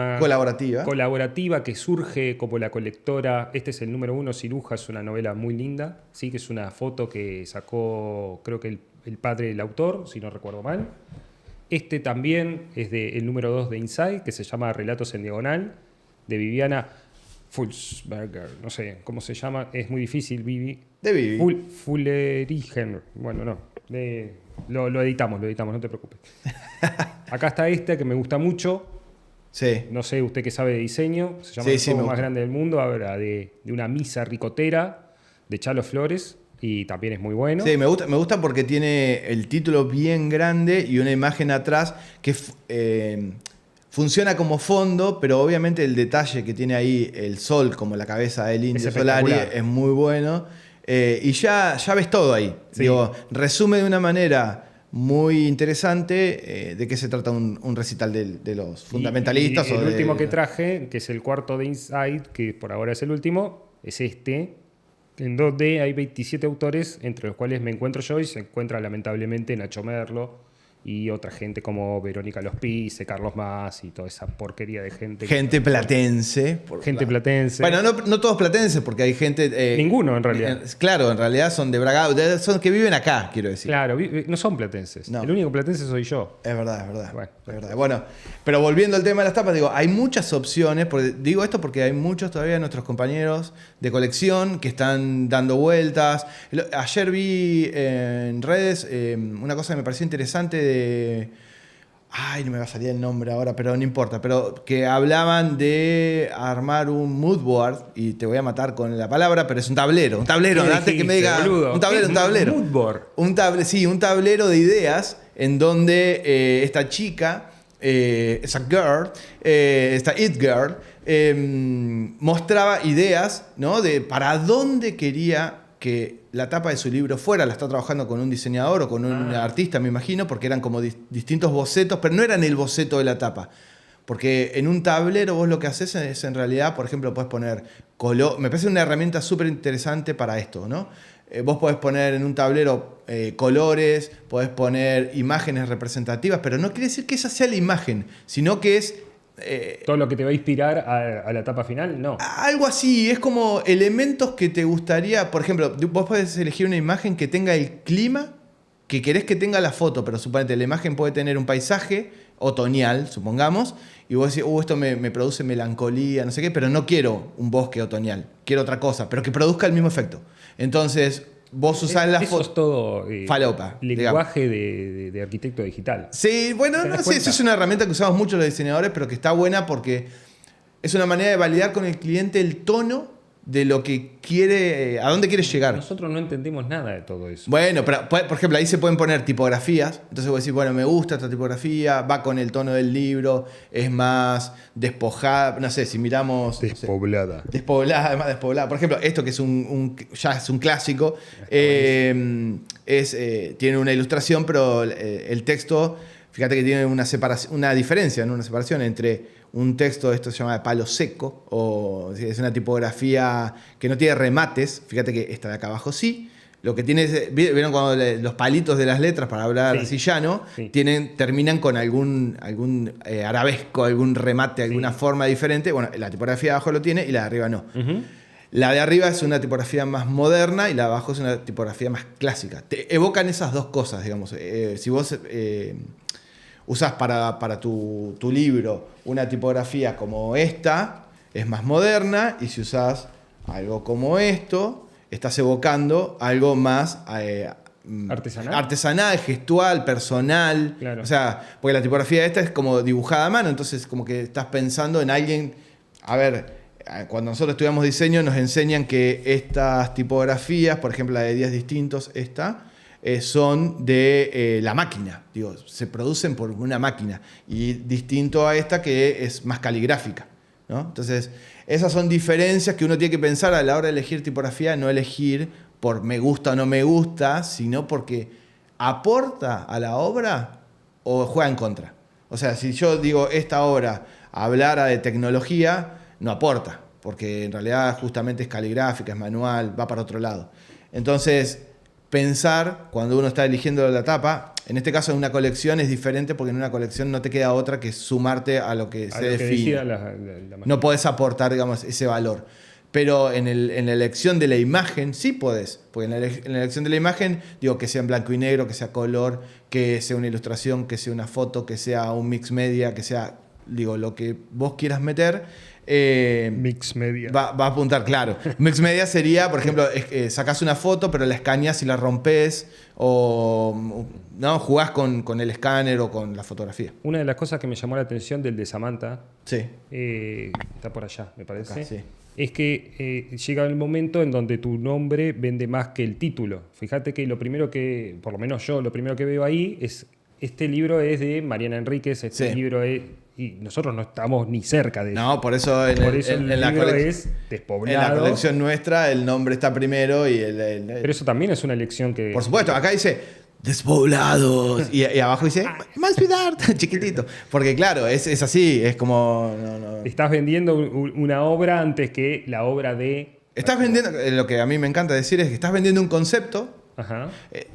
colaborativa que surge como la colectora. Este es el número 1, Ciruja, es una novela muy linda, sí, que es una foto que sacó, creo que el padre del autor, si no recuerdo mal. Este también es el número 2 de Inside, que se llama Relatos en Diagonal, de Viviana Fulsberger, no sé cómo se llama, es muy difícil, De Vivi. Fullerigen, bueno, no, lo editamos, no te preocupes. Acá está este que me gusta mucho. Sí. No sé, usted que sabe de diseño, se llama El Juego más grande del mundo, habla de una misa ricotera de Chalo Flores y también es muy bueno. Sí, me gusta porque tiene el título bien grande y una imagen atrás que es funciona como fondo, pero obviamente el detalle que tiene ahí el sol, como la cabeza del Indio Solari, es muy bueno. Y ya ves todo ahí. Sí. Digo, resume de una manera muy interesante de qué se trata un recital de los fundamentalistas. Y el último que traje, que es el cuarto de Insight, que por ahora es el último, es este, en donde hay 27 autores, entre los cuales me encuentro yo y se encuentra lamentablemente Nacho Merlo y otra gente como Verónica Lospice, Carlos Mas y toda esa porquería de gente. Gente platense. Platense. Bueno, no todos platenses, porque hay gente... Ninguno, en realidad. Claro, en realidad son de Bragado, son que viven acá, quiero decir. Claro, no son platenses. No. El único platense soy yo. Es verdad. Bueno, pero volviendo al tema de las tapas, digo, hay muchas opciones. Digo esto porque hay muchos todavía de nuestros compañeros de colección que están dando vueltas. Ayer vi en redes una cosa que me pareció interesante ay, no me va a salir el nombre ahora, pero no importa. Pero que hablaban de armar un mood board, y te voy a matar con la palabra, pero es un tablero. Antes que me diga. Boludo? Un tablero. Mood board. Un tablero de ideas en donde esta chica, esa girl, esta it girl, mostraba ideas, ¿no? De para dónde quería que la tapa de su libro fuera. La está trabajando con un diseñador o con un artista, me imagino, porque eran como distintos bocetos, pero no eran el boceto de la tapa. Porque en un tablero vos lo que haces es, en realidad, por ejemplo, podés poner color. Me parece una herramienta súper interesante para esto, ¿no? Vos podés poner en un tablero colores, podés poner imágenes representativas, pero no quiere decir que esa sea la imagen, sino que es... todo lo que te va a inspirar a la etapa final, no. Algo así, es como elementos que te gustaría. Por ejemplo, vos podés elegir una imagen que tenga el clima que querés que tenga la foto, pero suponete, la imagen puede tener un paisaje otoñal, supongamos, y vos decís, esto me produce melancolía, no sé qué, pero no quiero un bosque otoñal, quiero otra cosa, pero que produzca el mismo efecto. Entonces, vos usás la foto. Eso es todo falopa, lenguaje de arquitecto digital. Sí, bueno, no sé, eso es una herramienta que usamos mucho los diseñadores, pero que está buena porque es una manera de validar con el cliente el tono de lo que quiere, a dónde quiere llegar. Nosotros no entendimos nada de todo eso. Bueno, pero por ejemplo, ahí se pueden poner tipografías. Entonces vos decís, bueno, me gusta esta tipografía, va con el tono del libro, es más despojada, no sé, si miramos... Despoblada. Despoblada, más despoblada. Por ejemplo, esto que es ya es un clásico, tiene una ilustración, pero el texto, fíjate que tiene una diferencia, ¿no? Una separación entre... un texto, esto se llama de palo seco, o es una tipografía que no tiene remates. Fíjate que esta de acá abajo sí. Lo que tiene es, ¿vieron cuando los palitos de las letras, para hablar así llano, terminan con algún arabesco, algún remate, alguna forma diferente? Bueno, la tipografía de abajo lo tiene y la de arriba no. Uh-huh. La de arriba es una tipografía más moderna y la de abajo es una tipografía más clásica. Te evocan esas dos cosas, digamos. Si vos... usás para tu libro una tipografía como esta, es más moderna, y si usás algo como esto, estás evocando algo más artesanal, gestual, personal. Claro. O sea, porque la tipografía esta es como dibujada a mano, entonces como que estás pensando en alguien... A ver, cuando nosotros estudiamos diseño nos enseñan que estas tipografías, por ejemplo la de días distintos, son de la máquina, digo, se producen por una máquina, y distinto a esta que es más caligráfica, ¿no? Entonces, esas son diferencias que uno tiene que pensar a la hora de elegir tipografía, no elegir por me gusta o no me gusta, sino porque aporta a la obra o juega en contra. O sea, si yo digo esta obra hablara de tecnología, no aporta, porque en realidad justamente es caligráfica, es manual, va para otro lado. Entonces, pensar cuando uno está eligiendo la tapa, en este caso en una colección es diferente, porque en una colección no te queda otra que sumarte a lo que se define. No podés aportar, digamos, ese valor. Pero en la elección de la imagen sí podés, porque en la elección de la imagen, digo, que sea en blanco y negro, que sea color, que sea una ilustración, que sea una foto, que sea un mix media, que sea, digo, lo que vos quieras meter. Mix media. Va a apuntar, claro. Mix media sería, por ejemplo, sacás una foto, pero la escaneás y la rompés, o no, jugás con el escáner o con la fotografía. Una de las cosas que me llamó la atención del de Samantha, sí. Está por allá, me parece, acá, sí. Es que llega el momento en donde tu nombre vende más que el título. Fíjate que lo primero que, por lo menos yo, lo primero que veo ahí es, este libro es de Mariana Enríquez, libro es... Y nosotros no estamos ni cerca de eso. No, por eso en el la libro es despoblado. En la colección nuestra el nombre está primero y Pero eso también es una elección que... Por supuesto, acá dice despoblados y abajo dice Max Vidart, chiquitito. Porque claro, es así, es como... No. Estás vendiendo una obra antes que la obra de... Estás vendiendo, lo que a mí me encanta decir es que estás vendiendo un concepto. Ajá.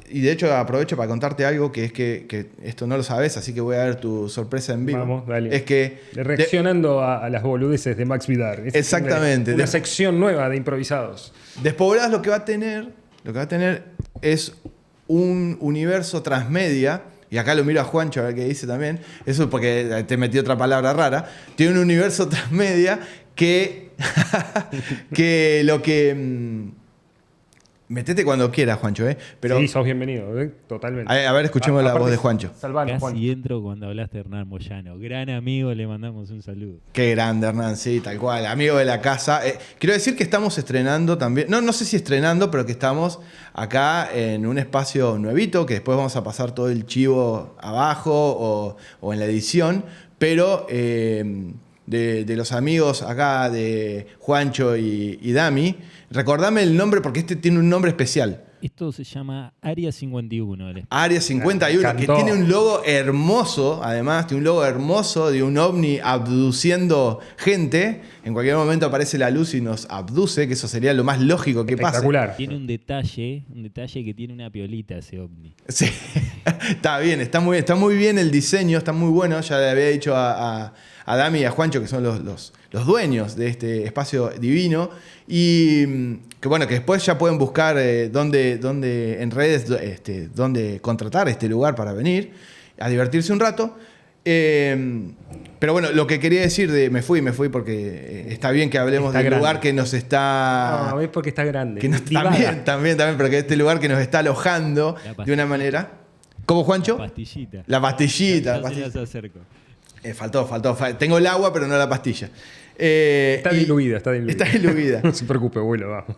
Y de hecho aprovecho para contarte algo que es que esto no lo sabes, así que voy a ver tu sorpresa en vivo. Vamos, dale. Es que reaccionando a las boludeces de Max Vidar. Exactamente. Una sección nueva de improvisados. Despoblados lo que va a tener es un universo transmedia. Y acá lo miro a Juancho a ver qué dice también. Eso porque te metí otra palabra rara. Tiene un universo transmedia que lo que metete cuando quieras, Juancho, Pero, sí, sos bienvenido, totalmente. A ver, escuchemos la voz de Juancho. Salvanos, Juancho. Casi entro cuando hablaste de Hernán Moyano. Gran amigo, le mandamos un saludo. Qué grande, Hernán, sí, tal cual. Amigo de la casa. Quiero decir que estamos estrenando también, no sé si estrenando, pero que estamos acá en un espacio nuevito, que después vamos a pasar todo el chivo abajo o en la edición, pero... De los amigos acá de Juancho y Dami, recordame el nombre porque este tiene un nombre especial. Esto se llama Área 51. Área 51, que tiene un logo hermoso, además, tiene un logo hermoso de un ovni abduciendo gente. En cualquier momento aparece la luz y nos abduce, que eso sería lo más lógico que pase. Espectacular. Tiene un detalle que tiene una piolita ese ovni. Sí, está bien, está muy bien el diseño, está muy bueno. Ya le había dicho a Dami y a Juancho, que son los dueños de este espacio divino, y que bueno, que después ya pueden buscar dónde en redes dónde contratar este lugar para venir a divertirse un rato. Pero bueno, lo que quería decir me fui porque está bien que hablemos está del grande. lugar que nos está... No, es porque está grande. También, pero que este lugar que nos está alojando de una manera... ¿Cómo, Juancho? La pastillita. La pastillita. Ya se las acerco. Faltó. Tengo el agua, pero no la pastilla. Está diluida. Está diluida. No se preocupe, abuelo, vamos.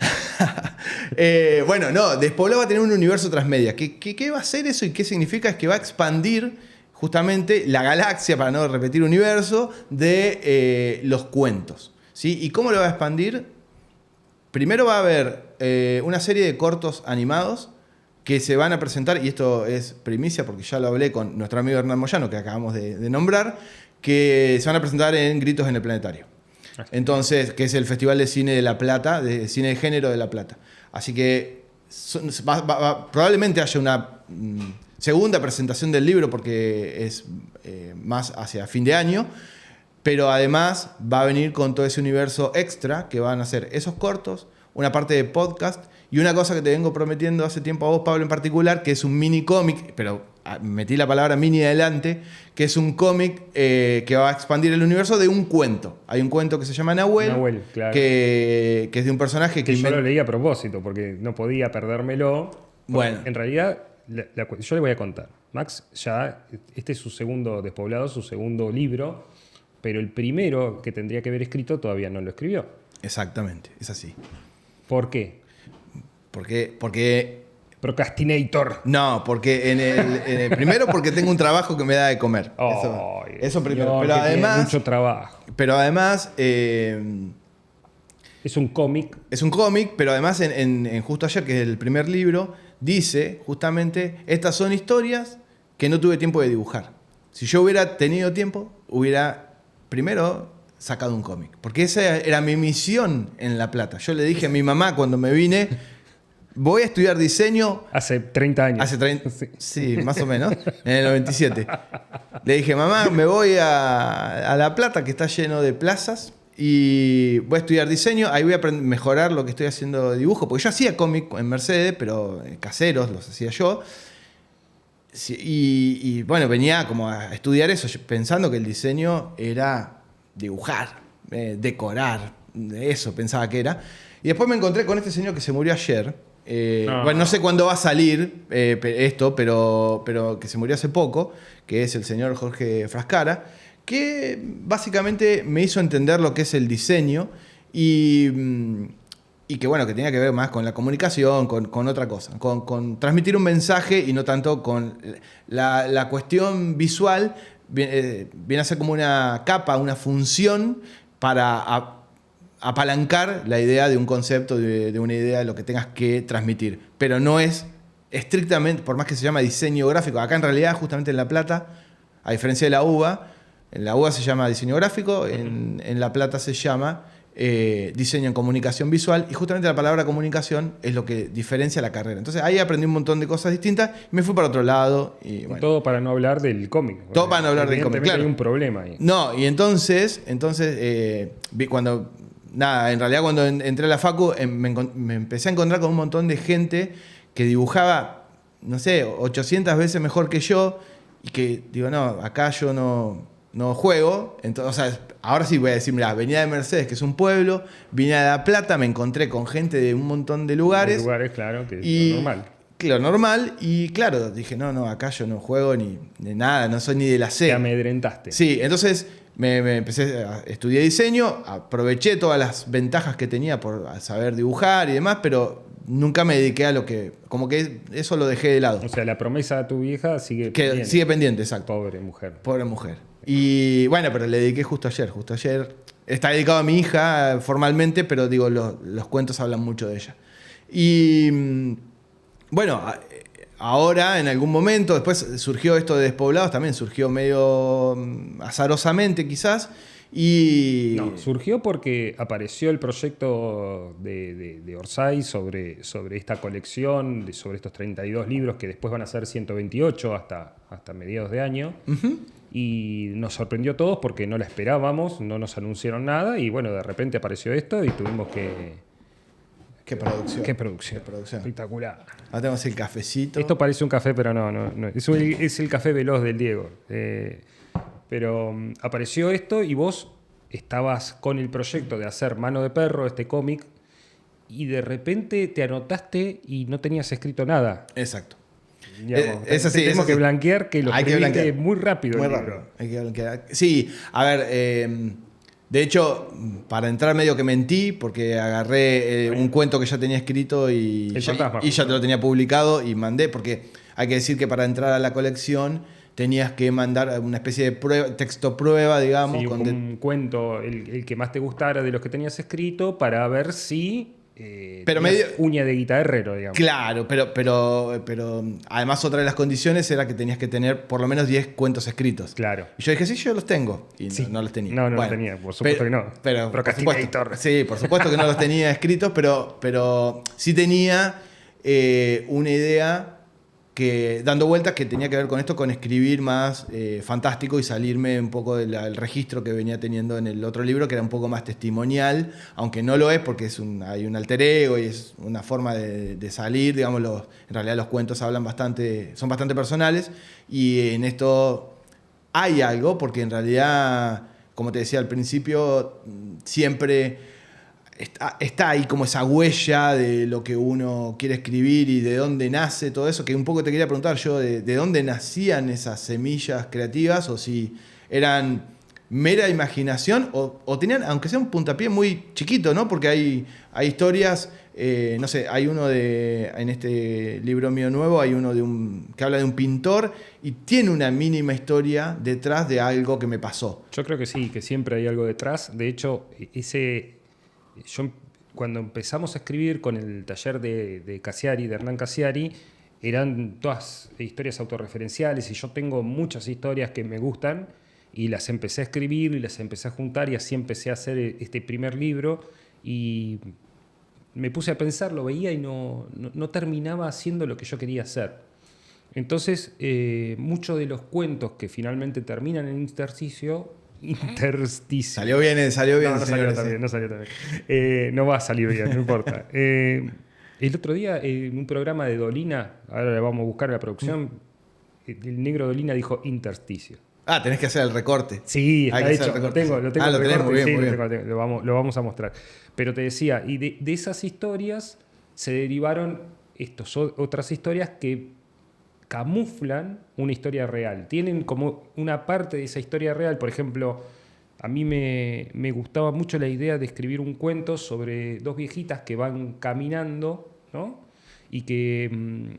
Bueno, no, Despoblado va a tener un universo transmedia. ¿Qué va a hacer eso y qué significa? Es que va a expandir justamente la galaxia, para no repetir universo, de los cuentos. ¿Sí? ¿Y cómo lo va a expandir? Primero va a haber una serie de cortos animados que se van a presentar, y esto es primicia porque ya lo hablé con nuestro amigo Hernán Moyano, que acabamos de nombrar, que se van a presentar en Gritos en el Planetario. Entonces, que es el Festival de Cine de La Plata, de Cine de Género de La Plata. Así que probablemente haya una segunda presentación del libro porque es más hacia fin de año, pero además va a venir con todo ese universo extra que van a ser esos cortos, una parte de podcast y una cosa que te vengo prometiendo hace tiempo a vos, Pablo, en particular, que es un mini cómic, pero metí la palabra mini adelante, que es un cómic que va a expandir el universo de un cuento. Hay un cuento que se llama Nahuel, claro. que es de un personaje que yo lo leí a propósito porque no podía perdérmelo. Bueno. En realidad, yo le voy a contar. Max este es su segundo Despoblado, su segundo libro, pero el primero que tendría que haber escrito todavía no lo escribió. Exactamente, es así. ¿Por qué? Porque Procrastinator. No, porque primero porque tengo un trabajo que me da de comer. Eso primero. Pero además, mucho trabajo. Pero además es un cómic. Es un cómic, pero además en Justo Ayer, que es el primer libro, dice justamente, estas son historias que no tuve tiempo de dibujar. Si yo hubiera tenido tiempo, hubiera primero sacado un cómic. Porque esa era mi misión en La Plata. Yo le dije a mi mamá cuando me vine, voy a estudiar diseño. Hace 30 años. Sí, más o menos, en el 97. Le dije, mamá, me voy a La Plata, que está lleno de plazas, y voy a estudiar diseño. Ahí voy a mejorar lo que estoy haciendo de dibujo. Porque yo hacía cómic en Mercedes, pero caseros los hacía yo. Y bueno, venía como a estudiar eso, pensando que el diseño era dibujar, decorar, eso pensaba que era. Y después me encontré con este señor que se murió ayer. Bueno, no sé cuándo va a salir esto, pero que se murió hace poco, que es el señor Jorge Frascara, que básicamente me hizo entender lo que es el diseño y que bueno, que tenía que ver más con la comunicación, con otra cosa, con transmitir un mensaje y no tanto con la cuestión visual, viene a ser como una capa, una función para apalancar la idea de un concepto, de una idea de lo que tengas que transmitir. Pero no es estrictamente, por más que se llama diseño gráfico, acá en realidad, justamente en La Plata, a diferencia de la UBA, en la UBA se llama diseño gráfico, en La Plata se llama diseño en comunicación visual, y justamente la palabra comunicación es lo que diferencia la carrera. Entonces ahí aprendí un montón de cosas distintas y me fui para otro lado. Y, bueno. Todo para no hablar del cómic. Todo para no hablar del cómic, claro. Hay un problema ahí. No, y entonces vi cuando... Nada, en realidad cuando entré a la facu me empecé a encontrar con un montón de gente que dibujaba, no sé, 800 veces mejor que yo, y que digo, no, acá yo no juego. Entonces, o sea, ahora sí voy a decir, mira, venía de Mercedes, que es un pueblo, vine a La Plata, me encontré con gente de un montón de lugares. De lugares, claro, que es lo normal. Claro, normal, y claro, dije, no, acá yo no juego ni de nada, no soy ni de la C. Te amedrentaste. Sí, entonces me empecé a estudiar diseño, aproveché todas las ventajas que tenía por saber dibujar y demás, pero nunca me dediqué a lo que... Como que eso lo dejé de lado. O sea, la promesa de tu vieja sigue pendiente. Sigue pendiente, exacto. Pobre mujer. Pobre mujer. Y bueno, pero le dediqué justo ayer. Justo ayer está dedicado a mi hija formalmente, pero digo, los cuentos hablan mucho de ella. Y bueno, ahora en algún momento, después surgió esto de Despoblados, también surgió medio azarosamente quizás. Y... No, surgió porque apareció el proyecto de Orsay sobre esta colección, sobre estos 32 libros que después van a ser 128 hasta mediados de año. Uh-huh. Y nos sorprendió a todos porque no la esperábamos, no nos anunciaron nada y bueno, de repente apareció esto y tuvimos que... Qué producción. Qué producción. Espectacular. Ahora tenemos el cafecito. Esto parece un café, pero no. Es el café veloz del Diego. Pero apareció esto y vos estabas con el proyecto de hacer Mano de Perro, este cómic, y de repente te anotaste y no tenías escrito nada. Exacto. Digamos, es así. Tenemos que blanquear que lo escribiste muy rápido. Muy rápido. Hay que blanquear. Sí, a ver, de hecho, para entrar medio que mentí, porque agarré un cuento que ya tenía escrito y ya te lo tenía publicado y mandé, porque hay que decir que para entrar a la colección tenías que mandar una especie de texto prueba, digamos. Sí, un cuento, el que más te gustara de los que tenías escrito, para ver si pero medio uña de guitarrero, digamos. Claro, pero además otra de las condiciones era que tenías que tener por lo menos 10 cuentos escritos. Claro. Y yo dije, sí, yo los tengo. Y sí. no los tenía. No los tenía, por supuesto que no. Pero sí, por supuesto que no los tenía escritos, pero sí tenía una idea que dando vueltas que tenía que ver con esto, con escribir más fantástico y salirme un poco del registro que venía teniendo en el otro libro, que era un poco más testimonial, aunque no lo es porque hay un alter ego y es una forma de salir, digamos, en realidad los cuentos son bastante personales, y en esto hay algo, porque en realidad, como te decía al principio, siempre... Está ahí como esa huella de lo que uno quiere escribir y de dónde nace todo eso, que un poco te quería preguntar yo de dónde nacían esas semillas creativas, o si eran mera imaginación o tenían, aunque sea un puntapié muy chiquito, ¿no? Porque hay historias, no sé, hay uno en este libro mío nuevo, hay uno que habla de un pintor y tiene una mínima historia detrás de algo que me pasó. Yo creo que sí, que siempre hay algo detrás. De hecho, yo cuando empezamos a escribir con el taller de Cassiari, de Hernán Cassiari, eran todas historias autorreferenciales y yo tengo muchas historias que me gustan y las empecé a escribir y las empecé a juntar y así empecé a hacer este primer libro y me puse a pensar, lo veía y no terminaba haciendo lo que yo quería hacer. Entonces, muchos de los cuentos que finalmente terminan en intersticio. Salió bien. No salió también. No va a salir bien, no importa. El otro día, en un programa de Dolina, ahora le vamos a buscar la producción, el negro Dolina dijo intersticio. Ah, tenés que hacer el recorte. Sí, está hecho. Lo tengo lo tenemos, muy bien. Lo vamos a mostrar. Pero te decía, y de esas historias se derivaron otras historias que camuflan una historia real. Tienen como una parte de esa historia real. Por ejemplo, a mí me gustaba mucho la idea de escribir un cuento sobre dos viejitas que van caminando, ¿no? Y que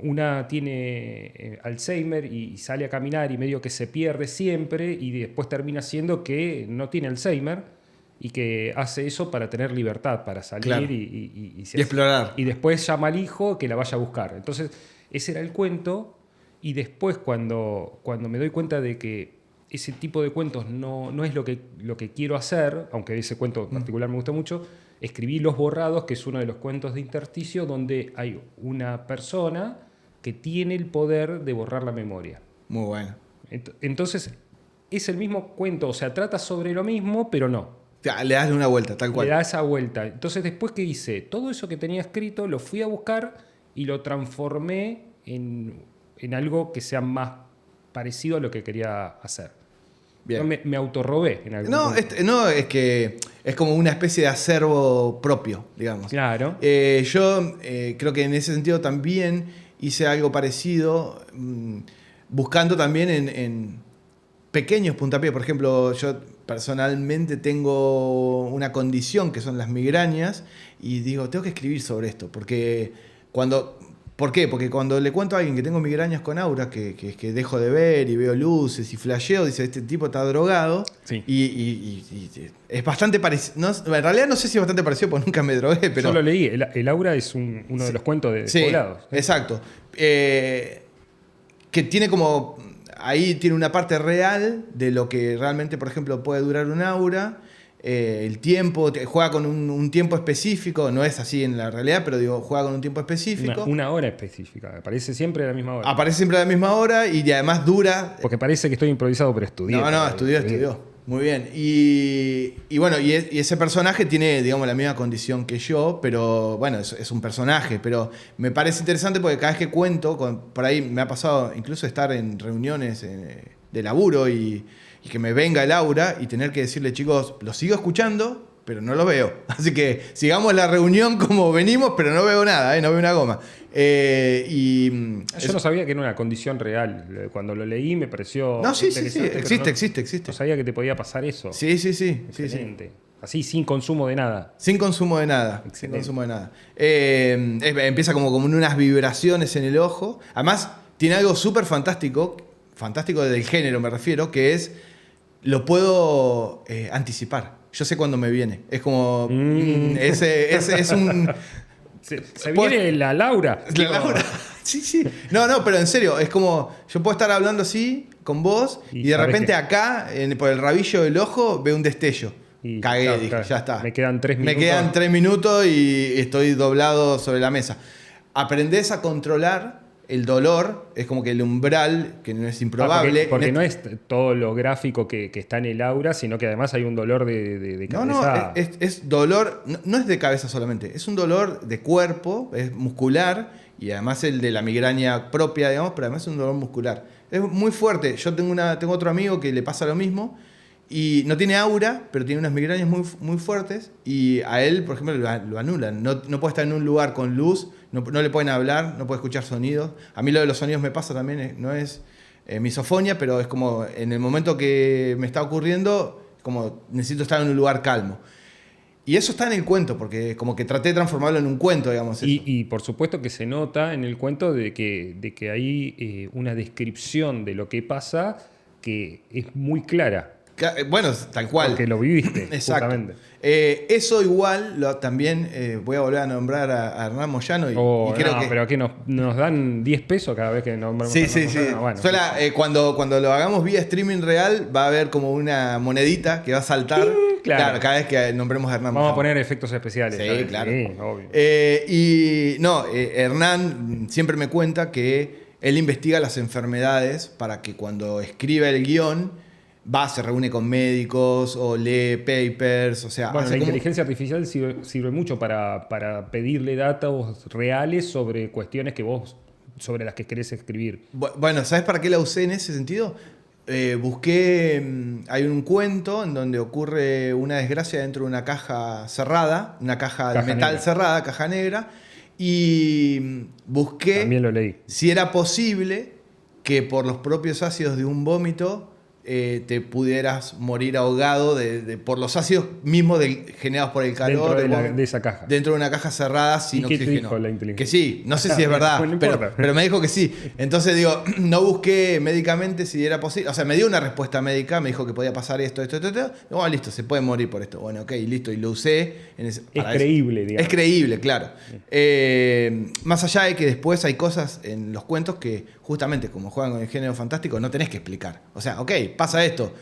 una tiene Alzheimer y sale a caminar y medio que se pierde siempre y después termina siendo que no tiene Alzheimer y que hace eso para tener libertad, para salir Claro. y explorar. Y después llama al hijo que la vaya a buscar. Entonces, ese era el cuento. Y después, cuando me doy cuenta de que ese tipo de cuentos no es lo que quiero hacer, aunque ese cuento en particular me gusta mucho, escribí Los Borrados, que es uno de los cuentos de intersticio, donde hay una persona que tiene el poder de borrar la memoria. Muy bueno. Entonces, es el mismo cuento, o sea, trata sobre lo mismo, pero no. Ya, le das una vuelta, tal cual. Le da esa vuelta. Entonces, después que hice todo eso que tenía escrito, lo fui a buscar y lo transformé en algo que sea más parecido a lo que quería hacer. Bien. No, me autorrobé en algún No, punto. no, es que es como una especie de acervo propio, digamos. Claro. Yo creo que en ese sentido también hice algo parecido, buscando también en pequeños puntapiés. Por ejemplo, yo personalmente tengo una condición que son las migrañas y digo, tengo que escribir sobre esto, porque ¿por qué? Porque cuando le cuento a alguien que tengo migrañas con aura, que dejo de ver y veo luces y flasheo, dice, este tipo está drogado. Sí. Y es bastante parecido. No, en realidad no sé si es bastante parecido porque nunca me drogué, pero... Yo lo leí. El Aura es uno de los cuentos de Sí, Poblados. exacto. Que tiene como... Ahí tiene una parte real de lo que realmente, por ejemplo, puede durar un aura. El tiempo, juega con un tiempo específico, no es así en la realidad, pero digo, juega con un tiempo específico. Una hora específica. Aparece siempre a la misma hora. Aparece siempre a la misma hora y además dura... Porque parece que estoy improvisado, pero estudié. No, estudió. Muy bien. Y bueno, y ese personaje tiene, digamos, la misma condición que yo, pero bueno, es un personaje. Pero me parece interesante porque cada vez que cuento, por ahí me ha pasado incluso estar en reuniones de laburo y que me venga el aura y tener que decirle, chicos, lo sigo escuchando, pero no lo veo. Así que sigamos la reunión como venimos, pero no veo nada, no veo una goma. Yo no sabía que era una condición real. Cuando lo leí me pareció. No, sí, interesante, existe. No sabía que te podía pasar eso. Sí. Excelente. Así, sin consumo de nada. Sin consumo de nada. Excelente. Sin consumo de nada. Empieza como unas vibraciones en el ojo. Además, tiene algo súper fantástico del género me refiero, que es, lo puedo anticipar. Yo sé cuándo me viene. Es como... es un... Se viene la Laura. La Laura. Sí. No, pero en serio, es como, yo puedo estar hablando así con vos y de repente acá, por el rabillo del ojo, veo un destello. Cagué, claro, dije, claro. ya está. Me quedan 3 minutos. Me quedan 3 minutos y estoy doblado sobre la mesa. Aprendés a controlar el dolor, es como que el umbral, que no es improbable. Porque no es todo lo gráfico que está en el aura, sino que además hay un dolor de cabeza. No, es dolor, no es de cabeza solamente, es un dolor de cuerpo, es muscular, y además el de la migraña propia, digamos, pero además es un dolor muscular. Es muy fuerte. Yo tengo otro amigo que le pasa lo mismo, y no tiene aura, pero tiene unas migrañas muy, muy fuertes, y a él, por ejemplo, lo anulan. No puede estar en un lugar con luz, no le pueden hablar, no puede escuchar sonidos. A mí lo de los sonidos me pasa también, no es misofonia, pero es como en el momento que me está ocurriendo, como necesito estar en un lugar calmo. Y eso está en el cuento, porque como que traté de transformarlo en un cuento, digamos. Y por supuesto que se nota en el cuento de que hay una descripción de lo que pasa que es muy clara. Bueno, tal cual. Porque lo viviste. Exacto. Justamente. Eso igual también voy a volver a nombrar a Hernán Moyano. Y creo que... Pero que nos dan 10 pesos cada vez que nombramos Sí. a Hernán Moyano. Bueno, Cuando lo hagamos vía streaming real, va a haber como una monedita que va a saltar claro. cada vez que nombremos a Hernán Vamos Moyano. a poner efectos especiales. Sí, ¿sabes? claro. Sí, obvio. Hernán siempre me cuenta que él investiga las enfermedades para que cuando escriba el guión se reúne con médicos o lee papers, o sea... Bueno, la inteligencia artificial sirve mucho para pedirle datos reales sobre cuestiones sobre las que querés escribir. Bueno, ¿sabes para qué la usé en ese sentido? Busqué, hay un cuento en donde ocurre una desgracia dentro de una caja cerrada, una caja de metal cerrada, caja negra, y busqué También lo leí. si era posible que por los propios ácidos de un vómito te pudieras morir ahogado por los ácidos mismos generados por el calor. Dentro de esa caja. Dentro de una caja cerrada sin ¿Y qué te oxígeno. dijo la inteligencia? Que sí, no sé si es verdad, Bueno, no importa. pero me dijo que sí. Entonces digo, no busqué médicamente si era posible. O sea, me dio una respuesta médica, me dijo que podía pasar esto. Oh, listo, se puede morir por esto. Bueno, ok, listo. Y lo usé. Es creíble, digamos. Es creíble, claro. Más allá de que después hay cosas en los cuentos que justamente como juegan con el género fantástico no tenés que explicar. O sea, ok, pasa esto.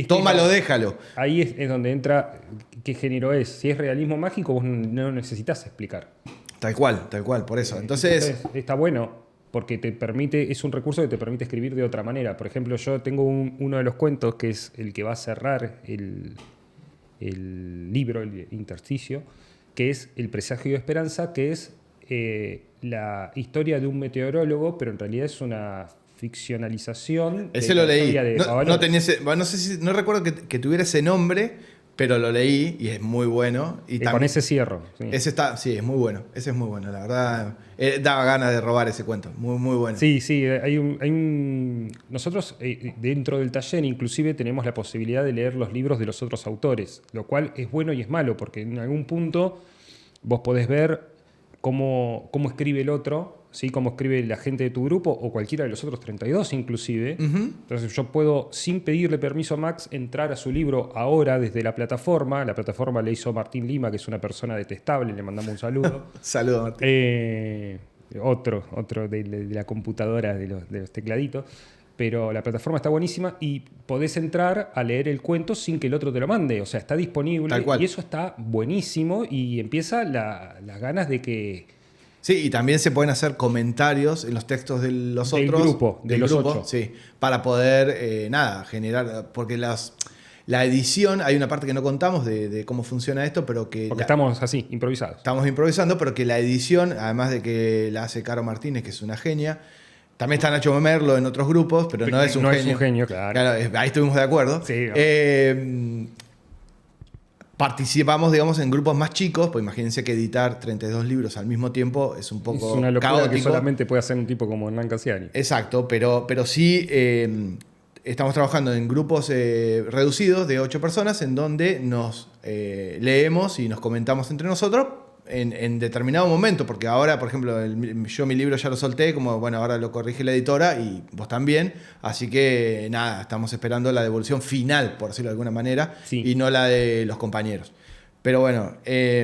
Tómalo, déjalo. Ahí es donde entra qué género es. Si es realismo mágico, vos no necesitas explicar. Tal cual, por eso. Entonces está bueno porque te permite, es un recurso que te permite escribir de otra manera. Por ejemplo, yo tengo uno de los cuentos que es el que va a cerrar el libro, el intersticio, que es El presagio de esperanza, que es la historia de un meteorólogo, pero en realidad es una ficcionalización. Ese lo leí. No recuerdo que tuviera ese nombre, pero lo leí y es muy bueno. Y con ese cierro. Sí. Sí, es muy bueno. Ese es muy bueno, la verdad. Daba ganas de robar ese cuento. Muy, muy bueno. Sí, nosotros dentro del taller inclusive tenemos la posibilidad de leer los libros de los otros autores, lo cual es bueno y es malo, porque en algún punto vos podés ver cómo escribe el otro, ¿sí? Cómo escribe la gente de tu grupo o cualquiera de los otros 32 inclusive. Entonces yo puedo, sin pedirle permiso a Max, entrar a su libro ahora desde la plataforma. La plataforma le hizo Martín Lima, que es una persona detestable, le mandamos un saludo. Saludos, Martín. Otro de la computadora, de los tecladitos. Pero la plataforma está buenísima y podés entrar a leer el cuento sin que el otro te lo mande. O sea, está disponible. Tal cual. Y eso está buenísimo y empieza las ganas de que... Sí, y también se pueden hacer comentarios en los textos de los del otros. Grupo, de los 8. Sí, para poder, generar... Porque la edición, hay una parte que no contamos de cómo funciona esto, pero que... Porque estamos así, improvisados. Estamos improvisando, pero que la edición, además de que la hace Caro Martínez, que es una genia... También está Nacho Merlo en otros grupos, pero no es un genio. No es un genio, claro. Ahí estuvimos de acuerdo. Sí, no. Participamos, digamos, en grupos más chicos, pues imagínense que editar 32 libros al mismo tiempo es un poco es una locura caótico. que solamente puede hacer un tipo como Hernán Cassiani. Exacto, pero sí estamos trabajando en grupos reducidos de 8 personas en donde nos leemos y nos comentamos entre nosotros en determinado momento, porque ahora, por ejemplo, yo mi libro ya lo solté, como bueno, ahora lo corrige la editora y vos también, así que nada, estamos esperando la devolución final, por decirlo de alguna manera, sí, y no la de los compañeros. Pero bueno, creo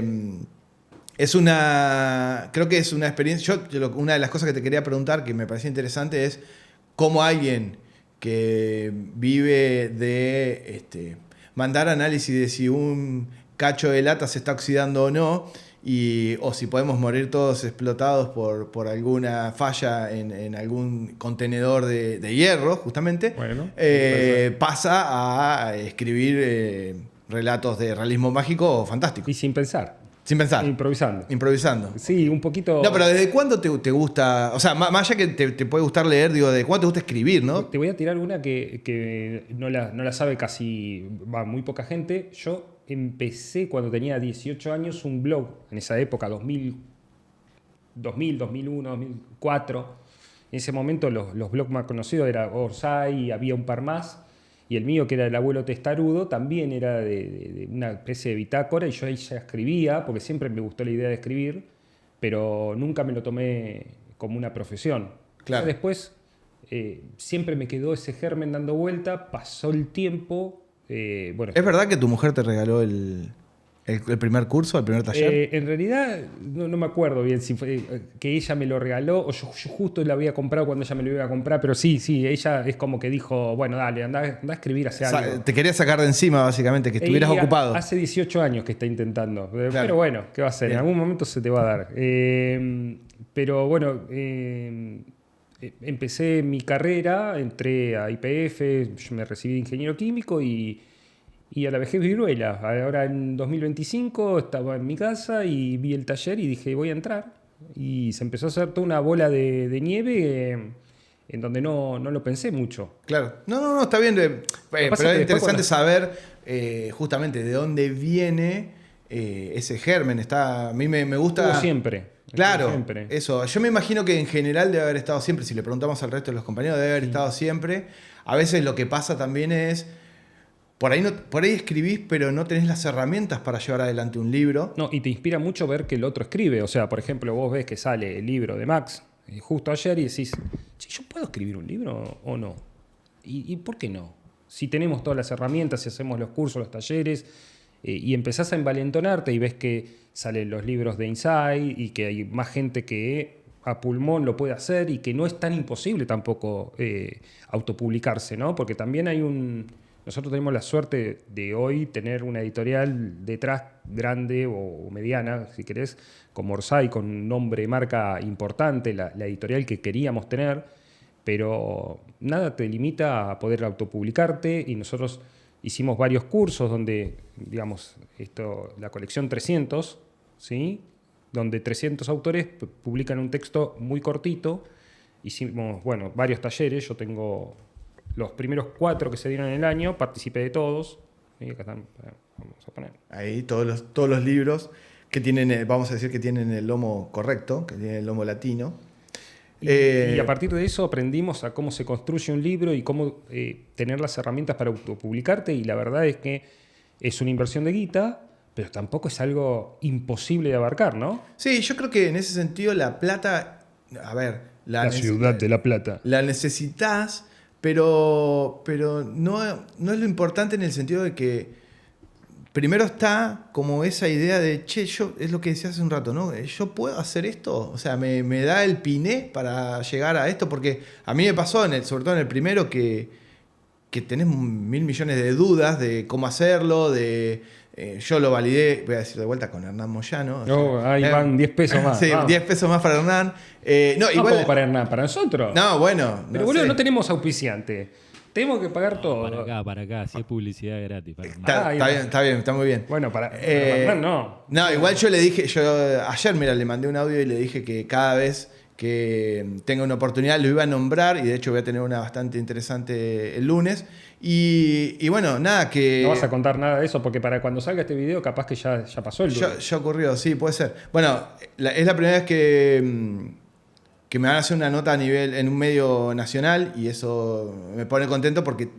que es una experiencia. Una de las cosas que te quería preguntar, que me parecía interesante, es cómo alguien que vive de mandar análisis de si un cacho de lata se está oxidando o no, o si podemos morir todos explotados por alguna falla en algún contenedor de hierro, justamente, bueno, pasa a escribir relatos de realismo mágico o fantástico. Y sin pensar. Sin pensar. Improvisando. Sí, un poquito... No, pero ¿desde cuándo te gusta? O sea, más allá que te puede gustar leer, digo, ¿desde cuándo te gusta escribir, no? Te voy a tirar una que no la sabe casi... muy poca gente. Yo empecé cuando tenía 18 años un blog, en esa época, 2000, 2001, 2004. En ese momento los blogs más conocidos eran Orsay, había un par más. Y el mío, que era El abuelo testarudo, también era de una especie de bitácora, y yo ahí ya escribía, porque siempre me gustó la idea de escribir, pero nunca me lo tomé como una profesión. Claro. Después siempre me quedó ese germen dando vuelta, pasó el tiempo. Bueno, ¿Es verdad que tu mujer te regaló el primer curso, el primer taller? En realidad no me acuerdo bien si fue que ella me lo regaló o yo justo lo había comprado cuando ella me lo iba a comprar, pero sí, ella es como que dijo, bueno, dale, anda a escribir, hace algo. Te quería sacar de encima, básicamente, que estuvieras ocupado. Hace 18 años que está intentando, Claro. Pero bueno, ¿qué va a hacer? Bien. En algún momento se te va a dar. Pero bueno, empecé mi carrera, entré a YPF, yo me recibí de ingeniero químico y a la vejez viruela. Ahora en 2025 estaba en mi casa y vi el taller y dije, voy a entrar. Y se empezó a hacer toda una bola de nieve en donde no lo pensé mucho. Claro. No, está bien. Pero es interesante saber justamente de dónde viene ese germen. A mí me gusta... Estuvo siempre. Claro, siempre. eso. Yo me imagino que en general debe haber estado siempre, si le preguntamos al resto de los compañeros, debe haber estado siempre. A veces lo que pasa también es, por ahí escribís, pero no tenés las herramientas para llevar adelante un libro. No, y te inspira mucho ver que el otro escribe. O sea, por ejemplo, vos ves que sale el libro de Max justo ayer y decís, che, ¿yo puedo escribir un libro o no? ¿Y por qué no? Si tenemos todas las herramientas, si hacemos los cursos, los talleres, y empezás a envalentonarte y ves que salen los libros de Insight y que hay más gente que a pulmón lo puede hacer y que no es tan imposible tampoco autopublicarse, ¿no? Porque también hay nosotros tenemos la suerte de hoy tener una editorial detrás grande o mediana, si querés, como Orsay, con un nombre, marca importante, la editorial que queríamos tener, pero nada te limita a poder autopublicarte y nosotros hicimos varios cursos donde, digamos, la colección 300, ¿sí? Donde 300 autores publican un texto muy cortito. Hicimos, varios talleres, yo tengo los primeros 4 que se dieron en el año, participé de todos. Y acá están, vamos a poner. Ahí todos los libros que tienen, vamos a decir que tienen el lomo correcto, que tienen el lomo latino. Y a partir de eso aprendimos a cómo se construye un libro y cómo tener las herramientas para autopublicarte. Y la verdad es que es una inversión de guita, pero tampoco es algo imposible de abarcar, ¿no? Sí, yo creo que en ese sentido La Plata, a ver... La ciudad de La Plata. La necesitas, pero no es lo importante en el sentido de que primero está como esa idea de, che, es lo que decía hace un rato, ¿no? ¿Yo puedo hacer esto? O sea, me da el piné para llegar a esto, porque a mí me pasó, sobre todo en el primero, que tenés 1.000 millones de dudas de cómo hacerlo, yo lo validé, voy a decir de vuelta, con Hernán Moyano. Ahí van 10 pesos más. Sí, 10 pesos más para Hernán. No, igual, como para Hernán, para nosotros. No, bueno. Pero boludo, no tenemos auspiciante. Tenemos que pagar todo. Para acá, si es publicidad gratis. Está bien, está muy bien. Bueno, para Hernán no. No, igual yo le dije, ayer, le mandé un audio y le dije que cada vez que tenga una oportunidad lo iba a nombrar, y de hecho voy a tener una bastante interesante el lunes. Y bueno, nada, que... No vas a contar nada de eso, porque para cuando salga este video capaz que ya pasó el lunes. Ya ocurrió, sí, puede ser. Bueno, es la primera vez que me van a hacer una nota en un medio nacional, y eso me pone contento porque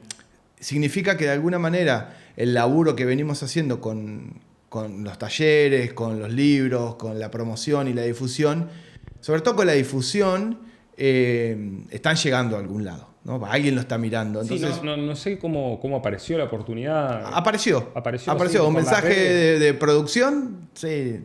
significa que de alguna manera el laburo que venimos haciendo con los talleres, con los libros, con la promoción y la difusión, sobre todo con la difusión, están llegando a algún lado, ¿no? Alguien lo está mirando. Entonces, sí, no sé cómo apareció la oportunidad. Apareció un mensaje de producción. Sí,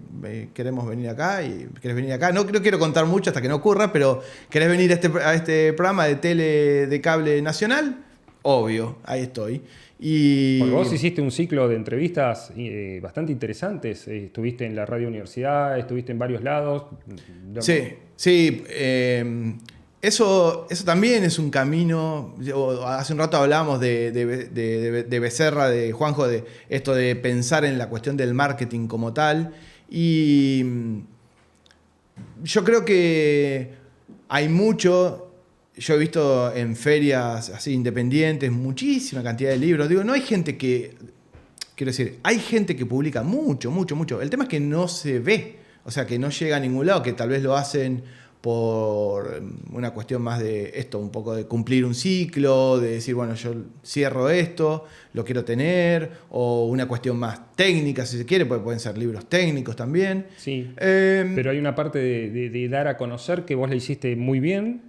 queremos venir acá y querés venir acá. No quiero contar mucho hasta que no ocurra, pero ¿querés venir a este programa de tele de cable nacional? Obvio, ahí estoy. Porque vos hiciste un ciclo de entrevistas bastante interesantes. Estuviste en la Radio Universidad, estuviste en varios lados. Sí. Eso también es un camino. Hace un rato hablábamos de Becerra, de Juanjo, de esto de pensar en la cuestión del marketing como tal. Y yo creo que hay mucho. Yo he visto en ferias así independientes muchísima cantidad de libros. Digo, no hay gente que... Quiero decir, hay gente que publica mucho. El tema es que no se ve. O sea, que no llega a ningún lado, que tal vez lo hacen por una cuestión más de esto, un poco de cumplir un ciclo, de decir, bueno, yo cierro esto, lo quiero tener, o una cuestión más técnica, si se quiere, porque pueden ser libros técnicos también. Sí, pero hay una parte de dar a conocer que vos la hiciste muy bien,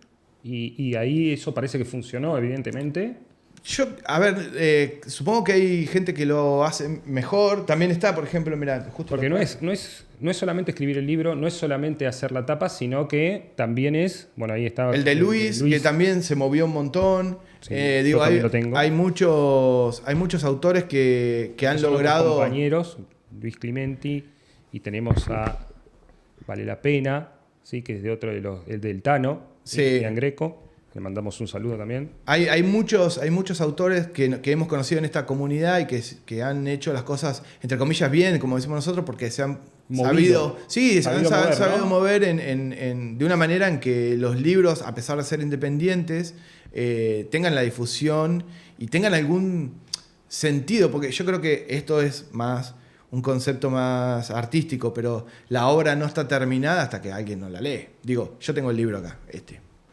y ahí eso parece que funcionó, evidentemente. Supongo que hay gente que lo hace mejor. También está, por ejemplo, mira, justo... Porque no es solamente escribir el libro, no es solamente hacer la tapa, sino que también es... Bueno, ahí está... El de Luis, que también se movió un montón. Sí, yo también lo tengo. Hay muchos autores que han logrado... compañeros, Luis Clementi, y tenemos a Vale la Pena, ¿sí? Que es de otro el del Tano, sí. Ian Greco. Le mandamos un saludo también. Hay muchos autores que hemos conocido en esta comunidad y que han hecho las cosas, entre comillas, bien, como decimos nosotros, porque se han sabido mover de una manera en que los libros, a pesar de ser independientes, tengan la difusión y tengan algún sentido, porque yo creo que esto es más un concepto más artístico, pero la obra no está terminada hasta que alguien no la lee. Digo, yo tengo el libro acá,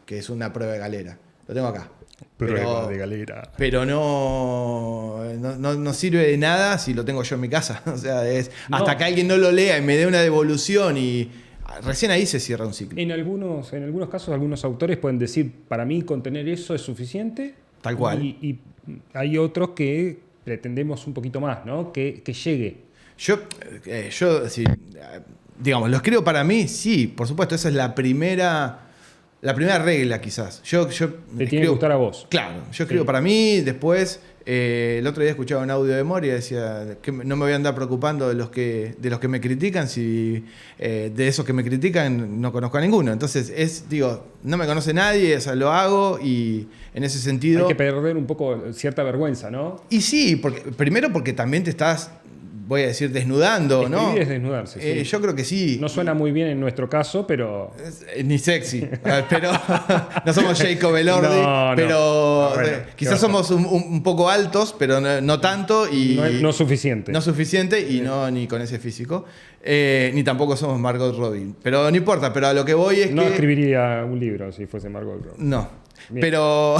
que es una prueba de galera. Lo tengo acá. Prueba de galera. Pero no sirve de nada si lo tengo yo en mi casa. O sea, hasta que alguien no lo lea y me dé una devolución y recién ahí se cierra un ciclo. En algunos casos, algunos autores pueden decir, para mí contener eso es suficiente. Tal cual. Y hay otros que pretendemos un poquito más, ¿no? Que llegue. Yo sí, digamos, lo escribo para mí, sí, por supuesto, esa es la primera regla quizás. Te tiene que gustar a vos. Claro, yo escribo para mí, después el otro día escuchaba un audio de Moria y decía que no me voy a andar preocupando de los que me critican, si de esos que me critican no conozco a ninguno. Entonces no me conoce nadie, lo hago y en ese sentido... Hay que perder un poco cierta vergüenza, ¿no? Y sí, primero porque también te estás, voy a decir, desnudando, ¿no? Escribir es desnudarse, sí. Yo creo que sí. No suena muy bien en nuestro caso, pero... Ni sexy. Pero no somos Jacob Elordi, No, pero bueno, quizás somos un poco altos, pero no tanto. Y no suficiente. No suficiente y no ni con ese físico. Ni tampoco somos Margot Robbie. Pero no importa, pero a lo que voy es no que... escribiría un libro si fuese Margot Robbie. No. Bien. Pero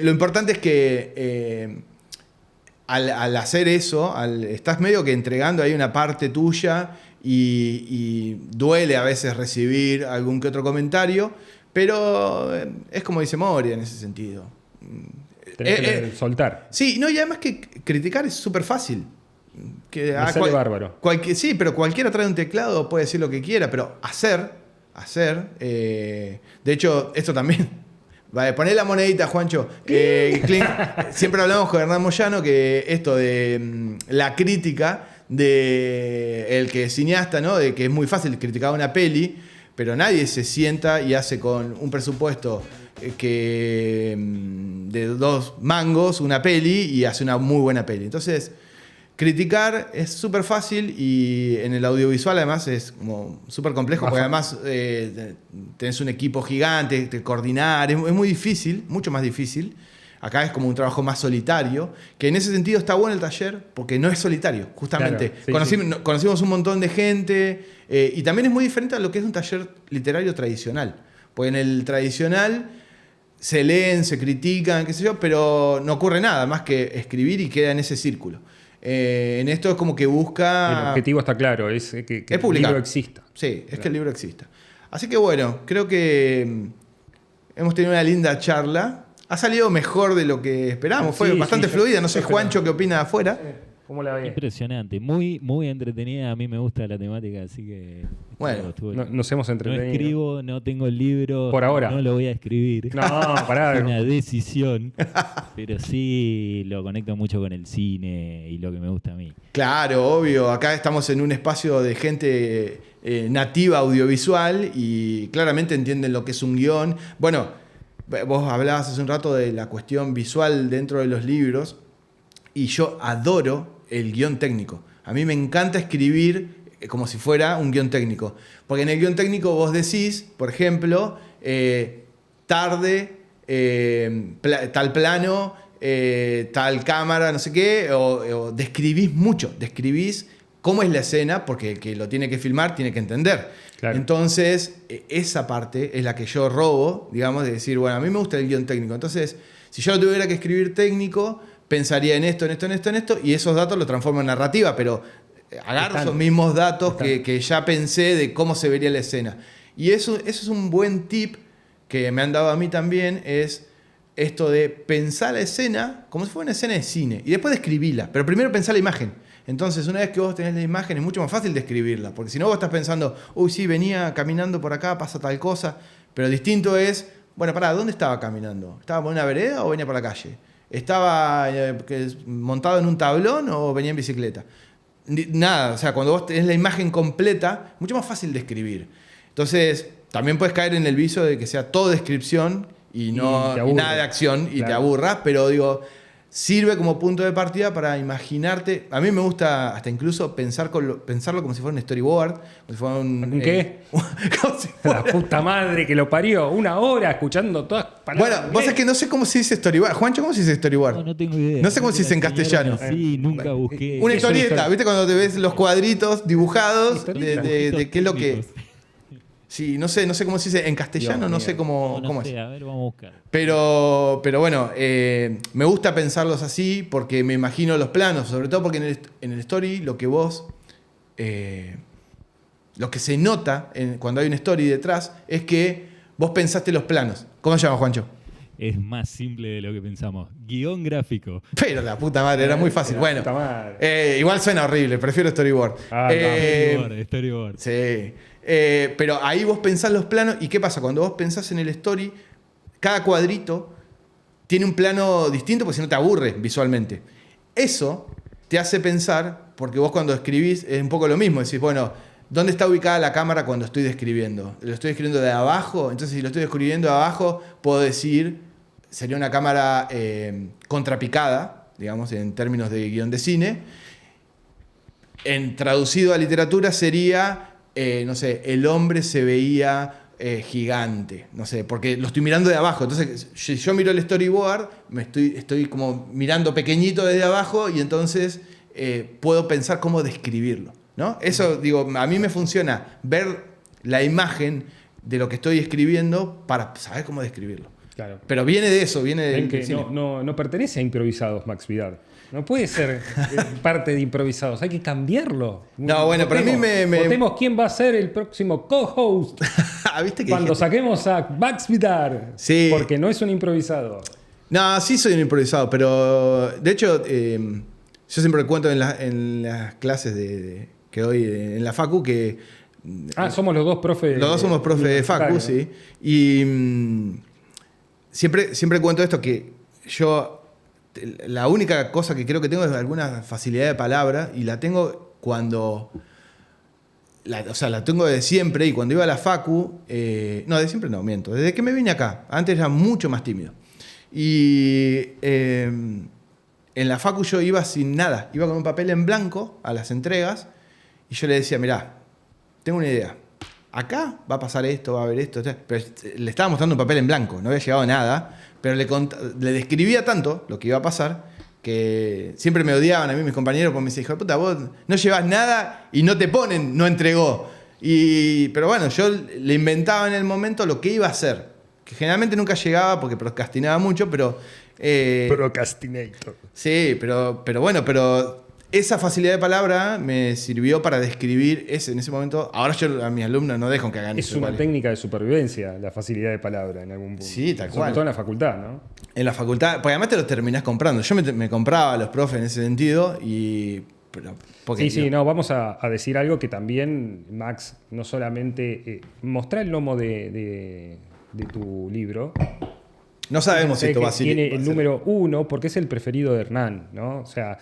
lo importante es que... Al hacer eso, estás medio que entregando ahí una parte tuya y duele a veces recibir algún que otro comentario, pero es como dice Moria en ese sentido. Tenés que soltar. Sí, no, y además que criticar es súper fácil. Me sale bárbaro. Sí, pero cualquiera trae un teclado, puede decir lo que quiera, pero hacer. De hecho, esto también... Vale, poné la monedita, Juancho. Siempre hablamos con Hernán Moyano que esto de la crítica de el que es cineasta, ¿no? De que es muy fácil criticar una peli, pero nadie se sienta y hace con un presupuesto de 2 mangos una peli y hace una muy buena peli. Entonces, criticar es súper fácil y en el audiovisual además es como súper complejo porque además tenés un equipo gigante, coordinar, es muy difícil, mucho más difícil. Acá es como un trabajo más solitario, que en ese sentido está bueno el taller porque no es solitario, justamente. Claro, sí, conocimos un montón de gente y también es muy diferente a lo que es un taller literario tradicional. Porque en el tradicional se leen, se critican, qué sé yo, pero no ocurre nada más que escribir y queda en ese círculo. En esto es como que busca... El objetivo está claro, es que el libro exista. Sí, claro. Que el libro exista. Así que bueno, creo que hemos tenido una linda charla. Ha salido mejor de lo que esperábamos. Fue bastante fluida. No sé, Juancho, ¿qué opina de afuera? ¿Cómo la ves? Impresionante. Muy, muy entretenida. A mí me gusta la temática, así que... Bueno, nos hemos entretenido. No escribo, no tengo el libro. Por ahora. No lo voy a escribir. No, pará. Es una decisión. Pero sí lo conecto mucho con el cine y lo que me gusta a mí. Claro, obvio. Acá estamos en un espacio de gente nativa audiovisual y claramente entienden lo que es un guión. Bueno, vos hablabas hace un rato de la cuestión visual dentro de los libros y yo adoro el guión técnico. A mí me encanta escribir como si fuera un guión técnico. Porque en el guión técnico vos decís, por ejemplo, tarde, tal plano, tal cámara, no sé qué, o describís mucho, describís cómo es la escena, porque el que lo tiene que filmar tiene que entender. Claro. Entonces, esa parte es la que yo robo, digamos, de decir, bueno, a mí me gusta el guión técnico. Entonces, si yo lo tuviera que escribir técnico, pensaría en esto, y esos datos los transformo en narrativa, pero agarro esos mismos datos que ya pensé de cómo se vería la escena. Y eso es un buen tip que me han dado a mí también, es esto de pensar la escena como si fuera una escena de cine y después describirla, pero primero pensar la imagen. Entonces, una vez que vos tenés la imagen, es mucho más fácil describirla, porque si no vos estás pensando, uy, sí, venía caminando por acá, pasa tal cosa, pero distinto es, bueno, pará, ¿dónde estaba caminando? ¿Estaba por una vereda o venía por la calle? ¿Estaba montado en un tablón o venía en bicicleta? Nada, o sea, cuando vos tenés la imagen completa, mucho más fácil de escribir. Entonces, también puedes caer en el vicio de que sea todo descripción y nada de acción y te aburras, pero digo, sirve como punto de partida para imaginarte. A mí me gusta hasta incluso pensarlo como si fuera un storyboard, como si fuera ¿Un qué? como si fuera- La puta madre que lo parió. 1 hora escuchando todas palabras. Bueno, vos sabés que no sé cómo se dice storyboard. Juancho, ¿cómo se dice storyboard? No tengo idea. No sé cómo se dice en castellano. Sí, nunca busqué. Una ¿Qué es una historieta, historia? ¿viste? Cuando te ves los cuadritos dibujados Historieta. de qué es lo que. Técnicos. Sí, no sé cómo se dice en castellano, Dios no mío. sé cómo, No cómo sé, es. a ver, vamos a buscar. Pero bueno, me gusta pensarlos así porque me imagino los planos, sobre todo porque en el story lo que vos. Lo que se nota cuando hay una story detrás es que vos pensaste los planos. ¿Cómo se llama, Juancho? Es más simple de lo que pensamos. Guión gráfico. Pero la puta madre, era muy fácil. La Bueno, puta madre. igual suena horrible, prefiero storyboard. Ah, no. Storyboard. Sí. Pero ahí vos pensás los planos y ¿qué pasa? Cuando vos pensás en el story, cada cuadrito tiene un plano distinto porque si no te aburre visualmente. Eso te hace pensar, porque vos cuando escribís es un poco lo mismo, decís, bueno, ¿dónde está ubicada la cámara cuando estoy describiendo? ¿Lo estoy describiendo de abajo? Entonces si lo estoy describiendo de abajo, puedo decir, sería una cámara contrapicada, digamos, en términos de guión de cine. En traducido a literatura sería... no sé, el hombre se veía gigante, no sé, porque lo estoy mirando de abajo. Entonces, si yo miro el storyboard, estoy como mirando pequeñito desde abajo y entonces puedo pensar cómo describirlo, ¿no? Eso, digo, a mí me funciona ver la imagen de lo que estoy escribiendo para saber cómo describirlo. Claro. Pero viene de eso, viene Ven del que cine. no pertenece a improvisados, Max Vidal. No puede ser parte de improvisados. Hay que cambiarlo. No, bueno, pero a mí me- Votemos quién va a ser el próximo co-host ¿Viste que cuando dijiste? saquemos a Max Vidal. Sí. Porque no es un improvisado. No, sí soy un improvisado, pero de hecho yo siempre cuento en las clases que doy en la Facu que Somos los dos profes. los dos somos profes de Facu, sí. Y siempre cuento esto que yo, la única cosa que creo que tengo es alguna facilidad de palabra y la tengo cuando... o sea, la tengo desde siempre y cuando iba a la Facu... no, de siempre no, miento. Desde que me vine acá. Antes era mucho más tímido. Y en la Facu yo iba sin nada. Iba con un papel en blanco a las entregas y yo le decía, mirá, tengo una idea. Acá va a pasar esto, va a haber esto. Pero le estaba mostrando un papel en blanco, no había llegado nada. Pero le describía tanto lo que iba a pasar que siempre me odiaban a mí mis compañeros porque me decían, hijo de puta, vos no llevas nada y no te ponen, no entregó. Pero bueno, yo le inventaba en el momento lo que iba a hacer. Que generalmente nunca llegaba porque procrastinaba mucho, pero... Procrastinator. Sí, pero bueno, pero esa facilidad de palabra me sirvió para describir en ese momento. Ahora yo a mis alumnos no dejo que hagan Es eso. una igual. técnica de supervivencia, la facilidad de palabra en algún punto. Sí, tal Sobre cual. todo en la facultad, ¿no? En la facultad, porque además te los terminás comprando. Yo me compraba a los profes en ese sentido porque Sí, no, vamos a decir algo que también, Max, no solamente mostrar el lomo de tu libro. no sabemos si Sé esto que va a ser. tiene el número 1 porque es el preferido de Hernán, ¿no? O sea,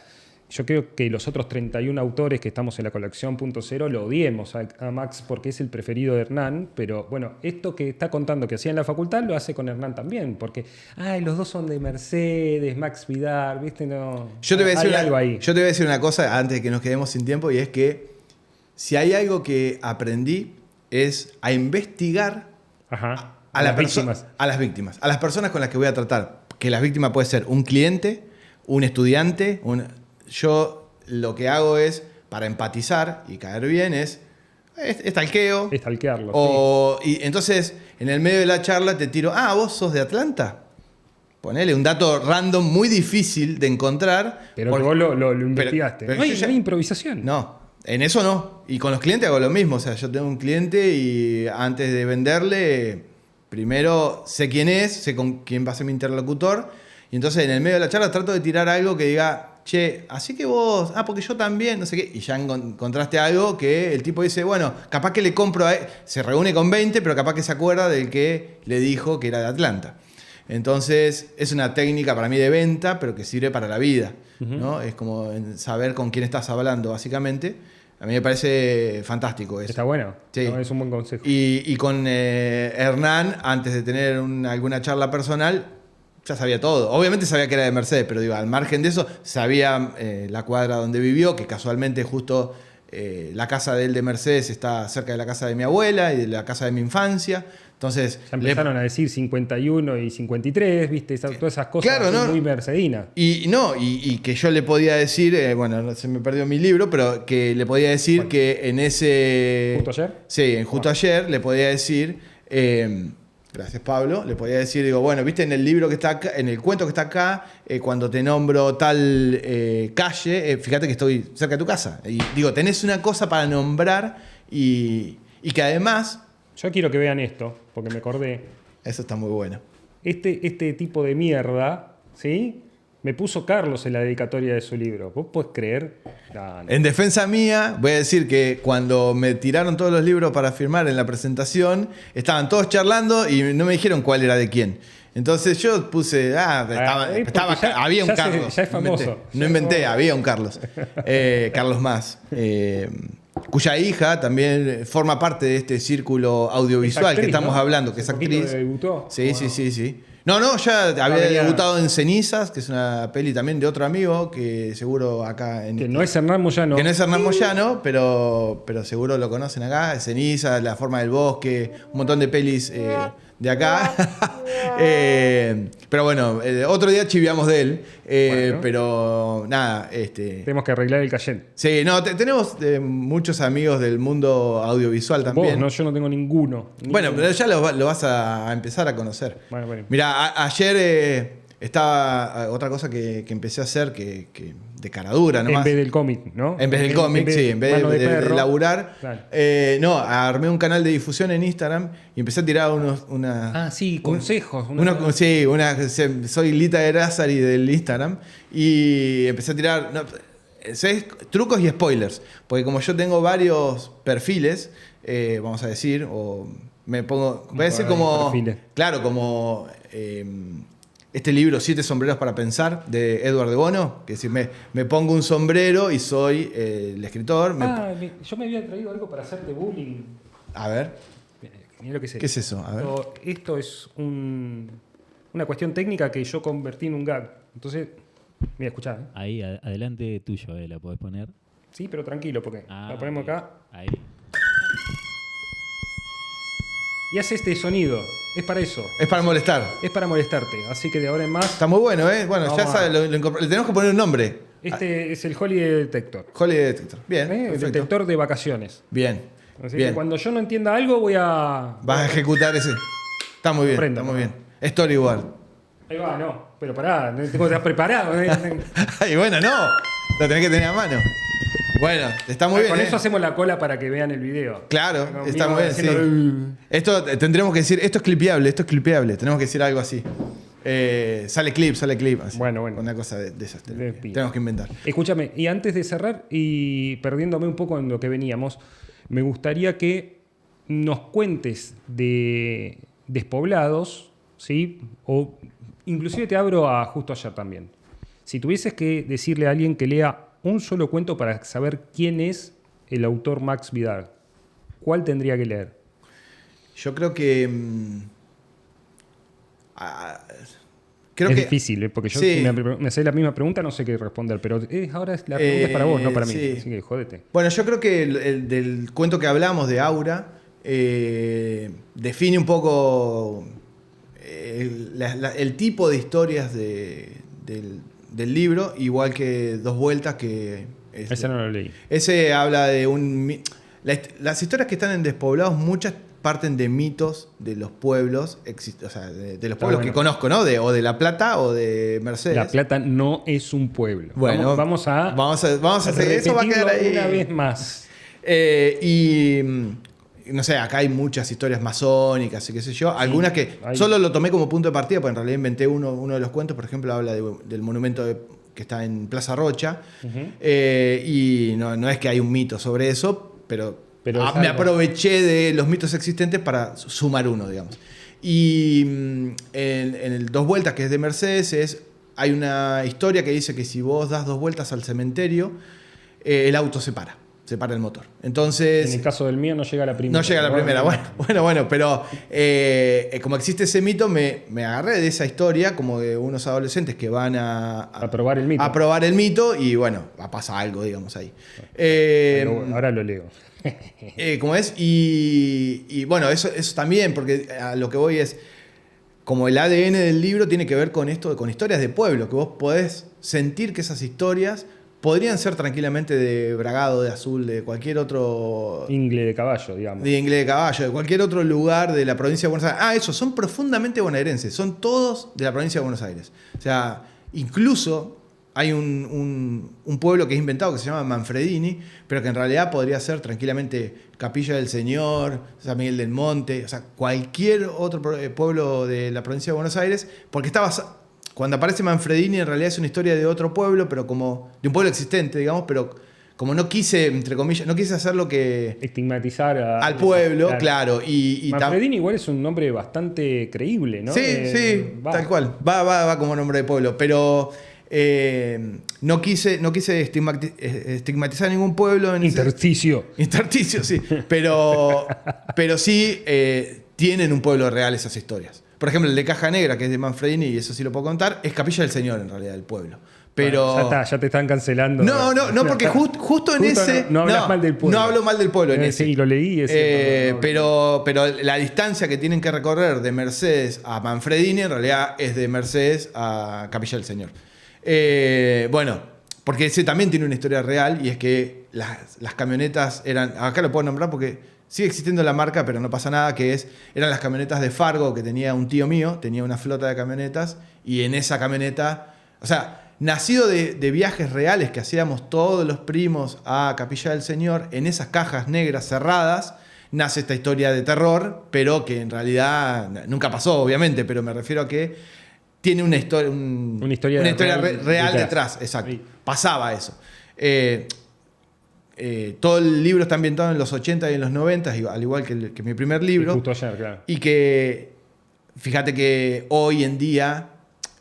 yo creo que los otros 31 autores que estamos en la colección .0 lo odiemos a Max porque es el preferido de Hernán, pero bueno, esto que está contando que hacía en la facultad lo hace con Hernán también, porque los dos son de Mercedes, Max Vidal, ¿viste? No, Yo te voy a decir hay algo ahí. yo te voy a decir una cosa antes de que nos quedemos sin tiempo y es que si hay algo que aprendí es a investigar Ajá. a las víctimas. víctimas. A las personas con las que voy a tratar. Que las víctimas puede ser un cliente, un estudiante. Yo lo que hago es, para empatizar y caer bien, es stalkeo. Stalkearlo. Y entonces, en el medio de la charla te tiro, vos sos de Atlanta. Ponele un dato random muy difícil de encontrar. Pero que vos lo investigaste. pero no, hay, yo ya- no hay improvisación. No, en eso no. Y con los clientes hago lo mismo. O sea, yo tengo un cliente y antes de venderle, primero sé quién es, sé con quién va a ser mi interlocutor. Y entonces en el medio de la charla trato de tirar algo que diga, che, así que vos, porque yo también, no sé qué. Y ya encontraste algo que el tipo dice, bueno, capaz que le compro a él. Se reúne con 20, pero capaz que se acuerda del que le dijo que era de Atlanta. Entonces es una técnica para mí de venta, pero que sirve para la vida, ¿no? Es como saber con quién estás hablando, básicamente. A mí me parece fantástico eso. Está bueno. Sí. No, es un buen consejo. Y con Hernán, antes de tener alguna charla personal, ya sabía todo. Obviamente sabía que era de Mercedes, pero digo, al margen de eso, sabía la cuadra donde vivió, que casualmente justo la casa de él de Mercedes está cerca de la casa de mi abuela y de la casa de mi infancia. Entonces, ya empezaron a decir 51 y 53, ¿viste? Todas esas cosas claro, ¿no? muy mercedinas. Y que yo le podía decir, bueno, se me perdió mi libro, pero que le podía decir, bueno, que en ese... ¿Justo ayer? Sí, en Justo Ayer le podía decir, gracias Pablo, le podía decir, digo, bueno, viste en el libro que está acá, en el cuento que está acá, cuando te nombro tal calle, fíjate que estoy cerca de tu casa. Y digo, tenés una cosa para nombrar y que además... Yo quiero que vean esto, porque me acordé. Eso está muy bueno. Este tipo de mierda, ¿sí? Me puso Carlos en la dedicatoria de su libro. ¿Vos podés creer? No. En defensa mía, voy a decir que cuando me tiraron todos los libros para firmar en la presentación, estaban todos charlando y no me dijeron cuál era de quién. Entonces yo puse, había un Carlos. Ya es famoso. No inventé, había un Carlos. Carlos Más. Cuya hija también forma parte de este círculo audiovisual actriz, que estamos hablando, que es actriz. ¿Debutó? Sí. No, ya había debutado en Cenizas, que es una peli también de otro amigo, que seguro acá... que no es Hernán Moyano. Que no es Hernán Moyano, pero seguro lo conocen acá. Cenizas, La forma del bosque, un montón de pelis de acá. Pero bueno, otro día chiviamos de él. Bueno. Pero nada. Tenemos que arreglar el Cayenne. Sí, no, tenemos muchos amigos del mundo audiovisual también. Vos, no, yo no tengo ninguno. Bueno, pero ya lo vas a empezar a conocer. Bueno. Mirá, ayer estaba otra cosa que empecé a hacer que de caradura nomás. En vez del cómic, ¿no? En vez del cómic, sí. En vez de laburar. Claro. No, armé un canal de difusión en Instagram y empecé a tirar consejos. Soy Lita Erázari del Instagram y empecé a tirar trucos y spoilers. Porque como yo tengo varios perfiles, vamos a decir, o me pongo... Voy a decir como... Perfiles. Claro, como... este libro, 7 sombreros para pensar, de Edward de Bono, que es decir, me pongo un sombrero y soy el escritor. Yo me había traído algo para hacerte bullying. A ver. Mira lo que es. ¿Qué es eso? A ver. Esto es una cuestión técnica que yo convertí en un gag. Entonces, mira, escuchá. Ahí, adelante tuyo, la podés poner. Sí, pero tranquilo, porque la ponemos acá. Ahí. Y hace este sonido. Es para eso. Es para molestar. Es para molestarte. Así que de ahora en más... Está muy bueno, ¿eh? Bueno, no, ya sabes, le tenemos que poner un nombre. Este es el Holiday Detector. Holiday Detector. Bien. El detector de vacaciones. Bien. Así que cuando yo no entienda algo voy a... Vas a ejecutar ese. Está muy bien. Está muy bien. Storyboard. Ahí va, no. Pero pará, tengo que estar preparado. Y bueno, no. Lo tenés que tener a mano. Bueno, está muy bien. Con eso hacemos la cola para que vean el video. Claro, está muy bien. Sí. Esto tendremos que decir, esto es clipeable. Tenemos que decir algo así. Sale clip. Así. Bueno. Una cosa de esas. Tenemos que inventar. Escúchame, y antes de cerrar y perdiéndome un poco en lo que veníamos, me gustaría que nos cuentes de despoblados, ¿sí? O inclusive te abro a Justo Ayer también. Si tuvieses que decirle a alguien que lea un solo cuento para saber quién es el autor Max Vidal, ¿cuál tendría que leer? Yo creo que... es difícil, porque yo si me haces la misma pregunta no sé qué responder, pero ahora la pregunta es para vos, no para mí. Sí. Así que jódete. Bueno, yo creo que el del cuento que hablamos de Aura define un poco el tipo de historias del libro, igual que Dos Vueltas, que... Ese no lo leí. Ese habla de las historias que están en Despoblados, muchas parten de mitos de los pueblos, o sea, de los pueblos que conozco, ¿no? O de La Plata o de Mercedes. La Plata no es un pueblo. Bueno, vamos a hacer eso, va a quedar ahí una vez más. No sé, acá hay muchas historias masónicas y qué sé yo. Algunas que solo lo tomé como punto de partida, porque en realidad inventé uno de los cuentos. Por ejemplo, habla del monumento que está en Plaza Rocha. Y no es que hay un mito sobre eso, pero me aproveché de los mitos existentes para sumar uno, digamos. Y en el Dos Vueltas, que es de Mercedes, hay una historia que dice que si vos das 2 vueltas al cementerio, el auto se para. se para el motor. Entonces, en el caso del mío no llega a la primera. no llega a la primera. Bueno, pero como existe ese mito, me agarré de esa historia como de unos adolescentes que van a probar el mito. A probar el mito y bueno, pasa algo, digamos, ahí. Ahora lo leo. ¿Cómo es? Y bueno, eso también, porque a lo que voy es, como el ADN del libro tiene que ver con esto, con historias de pueblo, que vos podés sentir que esas historias podrían ser tranquilamente de Bragado, de Azul, de cualquier otro... Ingle de caballo, digamos. De Ingle de Caballo, de cualquier otro lugar de la provincia de Buenos Aires. Eso, son profundamente bonaerenses, son todos de la provincia de Buenos Aires. O sea, incluso hay un pueblo que es inventado que se llama Manfredini, pero que en realidad podría ser tranquilamente Capilla del Señor, San Miguel del Monte, o sea, cualquier otro pueblo de la provincia de Buenos Aires, porque está basado... Cuando aparece Manfredini en realidad es una historia de otro pueblo, pero como de un pueblo existente, digamos, pero como no quise, entre comillas, no quise hacer lo que... Estigmatizar al pueblo, claro. Manfredini igual es un nombre bastante creíble, ¿no? Sí, tal cual. Va como nombre de pueblo, pero... no quise estigmatizar ningún pueblo. Intersticio, sí. Pero sí tienen un pueblo real esas historias. Por ejemplo, el de Caja Negra, que es de Manfredini, y eso sí lo puedo contar, es Capilla del Señor en realidad, el pueblo. Pero... Bueno, ya te están cancelando. No, porque justo en ese... No hablas mal del pueblo. No hablo mal del pueblo en ese. Sí, lo leí. Pero la distancia que tienen que recorrer de Mercedes a Manfredini en realidad es de Mercedes a Capilla del Señor. Bueno, porque ese también tiene una historia real y es que las camionetas eran... Acá lo puedo nombrar porque sigue existiendo la marca, pero no pasa nada, eran las camionetas de Fargo que tenía un tío mío, tenía una flota de camionetas y en esa camioneta... O sea, nacido de viajes reales que hacíamos todos los primos a Capilla del Señor, en esas cajas negras cerradas, nace esta historia de terror, pero que en realidad nunca pasó, obviamente, pero me refiero a que tiene una historia, una historia real detrás. Exacto. Sí. Pasaba eso. Todo el libro está ambientado en los 80 y en los 90, al igual que mi primer libro. Y justo ayer, claro. Y que, fíjate que hoy en día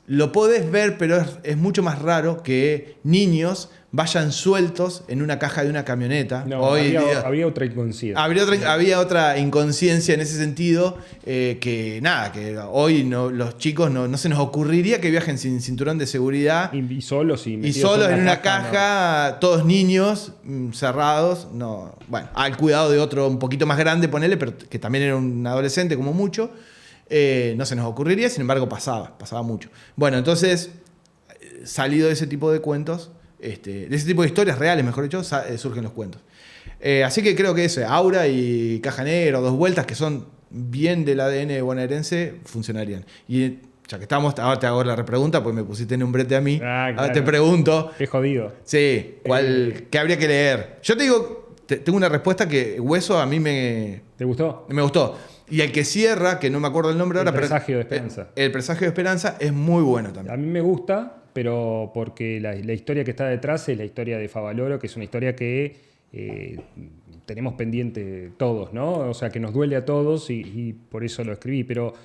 lo podés ver, pero es mucho más raro que niños vayan sueltos en una caja de una camioneta. No, había otra inconsciencia. Había otra inconsciencia en ese sentido, que hoy los chicos no se nos ocurriría que viajen sin cinturón de seguridad. Y solos. Y solos en una caja, todos niños, cerrados. No, bueno, al cuidado de otro un poquito más grande, ponele, pero que también era un adolescente como mucho. No se nos ocurriría, sin embargo pasaba mucho. Bueno, entonces, salido de ese tipo de cuentos, de ese tipo de historias reales, mejor dicho, surgen los cuentos. Así que creo que eso, Aura y Caja Negra, Dos Vueltas, que son bien del ADN bonaerense, funcionarían. Y ya que estamos, ahora te hago la repregunta, pues me pusiste en un brete a mí. Claro. Ahora te pregunto. Qué jodido. Sí, ¿qué habría que leer? Yo te digo, tengo una respuesta que Hueso a mí ¿Te gustó? Me gustó. Y el que cierra, que no me acuerdo el nombre ahora, pero... El presagio de esperanza. El presagio de esperanza es muy bueno también. A mí me gusta, pero porque la historia que está detrás es la historia de Favaloro, que es una historia que tenemos pendiente todos, ¿no? O sea, que nos duele a todos y por eso lo escribí. Pero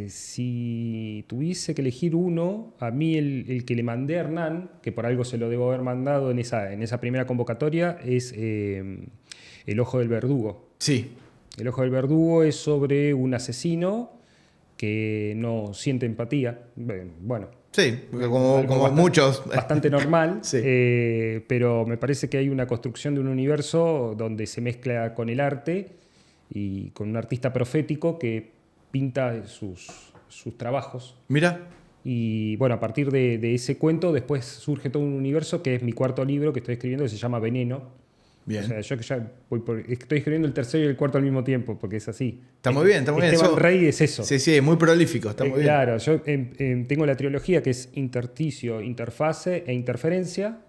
si tuviese que elegir uno, a mí el que le mandé a Hernán, que por algo se lo debo haber mandado en esa primera convocatoria, es El Ojo del Verdugo. Sí. El Ojo del Verdugo es sobre un asesino que no siente empatía. Bueno. Sí, como muchos. Bastante normal, sí. Pero me parece que hay una construcción de un universo donde se mezcla con el arte y con un artista profético que pinta sus trabajos. Mira. Y bueno, a partir de ese cuento después surge todo un universo que es mi cuarto libro que estoy escribiendo, que se llama Veneno. Bien. O sea, yo que ya estoy escribiendo el tercero y el cuarto al mismo tiempo, porque es así. Está muy bien, está muy bien. Esteban Rey es eso. Sí, es muy prolífico, está muy bien. Claro, yo tengo la trilogía que es Intersticio, Interfase e Interferencia.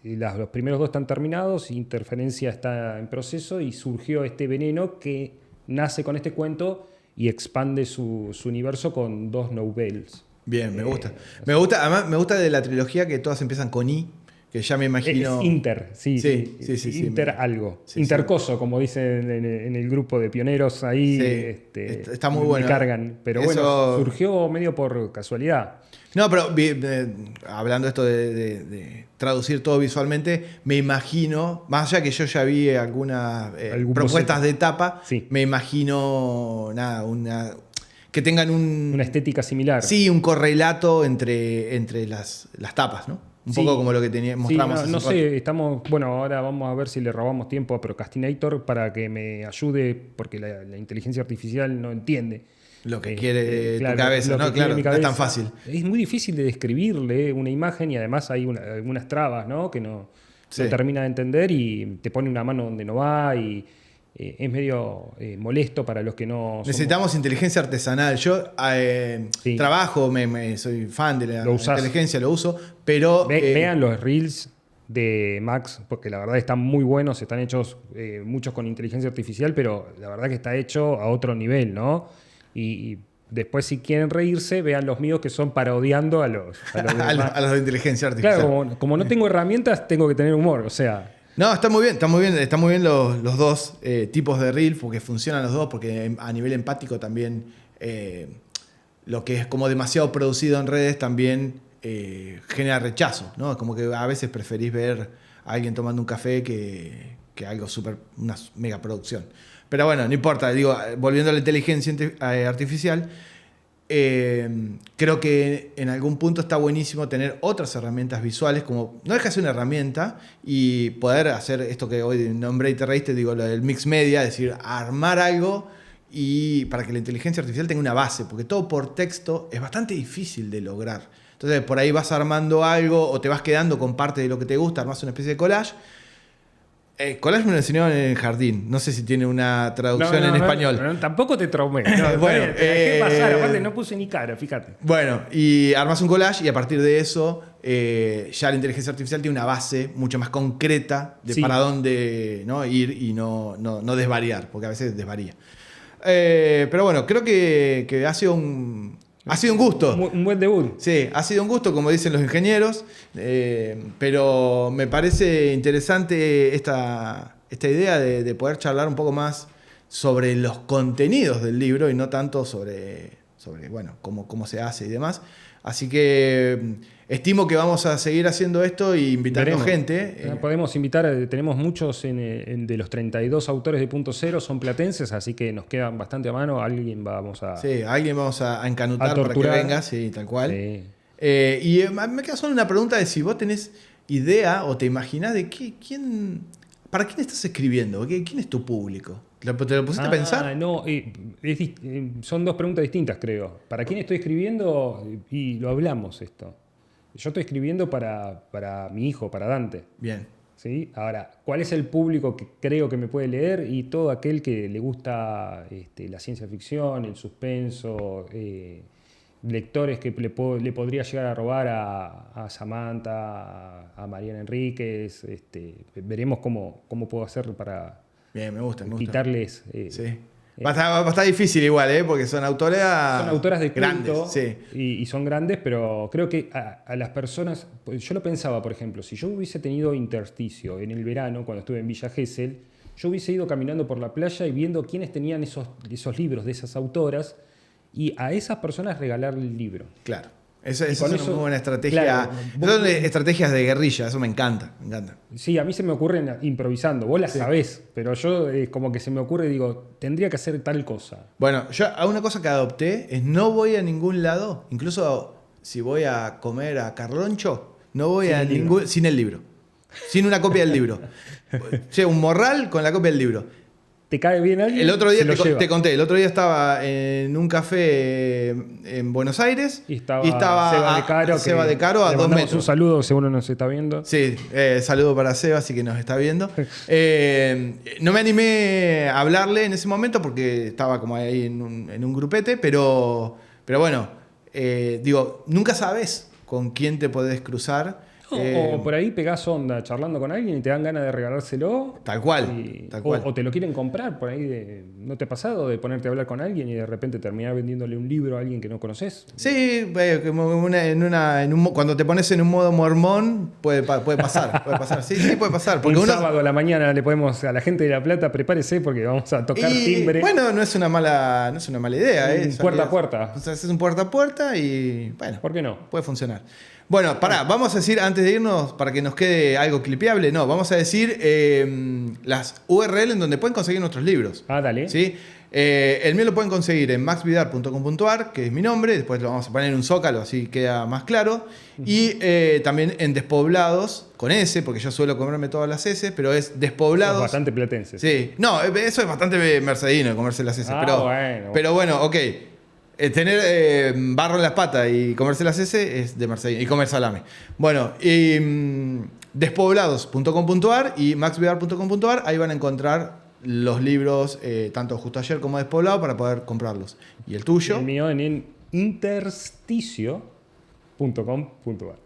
Y los primeros dos están terminados, Interferencia está en proceso y surgió este Veneno que nace con este cuento y expande su universo con 2 novellas. Bien, me gusta. Además, me gusta de la trilogía que todas empiezan con I. que ya me imagino... Es Inter, sí. Sí. Inter algo. Sí, Intercoso, como dicen en el grupo de pioneros ahí. Sí, está muy bueno. Me cargan. Pero Eso... bueno, surgió medio por casualidad. No, pero hablando esto de traducir todo visualmente, me imagino, más allá que yo ya vi algunas propuestas de tapa, sí. Me imagino que tengan una estética similar. Sí, un correlato entre las tapas, ¿no? Un poco como lo que mostramos. Sí, no sé, bueno, ahora vamos a ver si le robamos tiempo a Procrastinator para que me ayude, porque la inteligencia artificial no entiende. Lo que quiere tu cabeza, ¿no? Claro, no es tan fácil. Es muy difícil de describirle una imagen y además hay algunas trabas, ¿no? Que no termina de entender y te pone una mano donde no va y es medio molesto para los que no... Necesitamos inteligencia artesanal. Yo trabajo, soy fan de la inteligencia, lo uso, pero... Vean los reels de Max, porque la verdad están muy buenos, están hechos muchos con inteligencia artificial, pero la verdad que está hecho a otro nivel, ¿no? Y después, si quieren reírse, vean los míos que son parodiando a los a los de inteligencia artificial. Claro, como no tengo herramientas, tengo que tener humor, o sea... No, está muy bien los dos tipos de reel, porque funcionan los dos, porque a nivel empático también lo que es como demasiado producido en redes también genera rechazo, ¿no? Es como que a veces preferís ver a alguien tomando un café que algo una mega producción. Pero bueno, no importa, digo, volviendo a la inteligencia artificial, creo que en algún punto está buenísimo tener otras herramientas visuales, como no deja de ser una herramienta y poder hacer esto que hoy nombré y te reíste, digo, lo del mix media, es decir, armar algo y para que la inteligencia artificial tenga una base, porque todo por texto es bastante difícil de lograr. Entonces por ahí vas armando algo o te vas quedando con parte de lo que te gusta, armas una especie de collage. Collage me lo enseñaron en el jardín. No sé si tiene una traducción en español. No, tampoco te traumé. Bueno, te dejé pasar, aparte no puse ni cara, fíjate. Bueno, y armas un collage y a partir de eso ya la inteligencia artificial tiene una base mucho más concreta de para dónde, ¿no? Ir y no desvariar, porque a veces desvaría. Pero bueno, creo que ha sido un gusto. Un buen debut. Sí, ha sido un gusto, como dicen los ingenieros, pero me parece interesante esta idea de poder charlar un poco más sobre los contenidos del libro y no tanto sobre bueno, cómo se hace y demás. Así que estimo que vamos a seguir haciendo esto y invitando gente. Podemos invitar, tenemos muchos de los 32 autores de Punto Cero, son platenses, así que nos quedan bastante a mano. Alguien vamos a encanutar para que venga, sí, tal cual. Sí. Y me queda solo una pregunta de si vos tenés idea o te imaginás de para quién estás escribiendo, quién es tu público. ¿Te lo pusiste a pensar? No, son dos preguntas distintas, creo. ¿Para quién estoy escribiendo? Y lo hablamos esto. Yo estoy escribiendo para mi hijo, para Dante. Bien. ¿Sí? Ahora, ¿cuál es el público que creo que me puede leer? Y todo aquel que le gusta la ciencia ficción, el suspenso, lectores que le podría llegar a robar a Samantha, a Mariana Enríquez. Veremos cómo puedo hacer para... Bien, me gusta. Quitarles... sí. Va a estar difícil igual, porque son autoras... Son autoras de culto grandes, sí. y son grandes, pero creo que a las personas... Yo lo pensaba, por ejemplo, si yo hubiese tenido intersticio en el verano, cuando estuve en Villa Gesell, yo hubiese ido caminando por la playa y viendo quiénes tenían esos libros de esas autoras y a esas personas regalarle el libro. Claro. Eso es una muy buena estrategia. Claro, son estrategias de guerrilla, eso me encanta. Sí, a mí se me ocurren improvisando. Vos las sabés, pero yo como que se me ocurre y digo, tendría que hacer tal cosa. Bueno, yo una cosa que adopté es no voy a ningún lado, incluso si voy a comer a Carloncho, no voy sin el libro. Sin una copia del libro. Un morral con la copia del libro. ¿Te cae bien alguien? El otro día te conté, el otro día estaba en un café en Buenos Aires y estaba Seba de Caro a 2 metros. Un saludo, si uno nos está viendo. Sí, saludo para Seba, así que nos está viendo. No me animé a hablarle en ese momento porque estaba como ahí en un grupete, pero bueno, digo, nunca sabes con quién te podés cruzar. O por ahí pegás onda charlando con alguien y te dan ganas de regalárselo. Tal cual. O te lo quieren comprar por ahí. ¿No te ha pasado de ponerte a hablar con alguien y de repente terminar vendiéndole un libro a alguien que no conoces? Sí, cuando te pones en un modo mormón, puede pasar. Sí, puede pasar. Porque un sábado a la mañana le podemos a la gente de La Plata, prepárese porque vamos a tocar timbre. Bueno, no es una mala idea. Puerta a puerta. O sea, haces un puerta a puerta y bueno. ¿Por qué no? Puede funcionar. Bueno, vamos a decir, antes de irnos, para que nos quede algo clipeable, vamos a decir las URL en donde pueden conseguir nuestros libros. Dale. ¿Sí? El mío lo pueden conseguir en maxvidar.com.ar, que es mi nombre, después lo vamos a poner en un zócalo, así queda más claro. Y también en Despoblados, con S, porque yo suelo comerme todas las S, pero es Despoblados. Es bastante platense. Sí, no, eso es bastante mercedino, comerse las S. Pero bueno, ok. Tener barro en las patas y comerse las S es de mercedino, y comer salame. Bueno, y despoblados.com.ar y maxvidar.com.ar, ahí van a encontrar los libros, tanto Justo Ayer como Despoblado, para poder comprarlos. ¿Y el tuyo? El mío en intersticio.com.ar.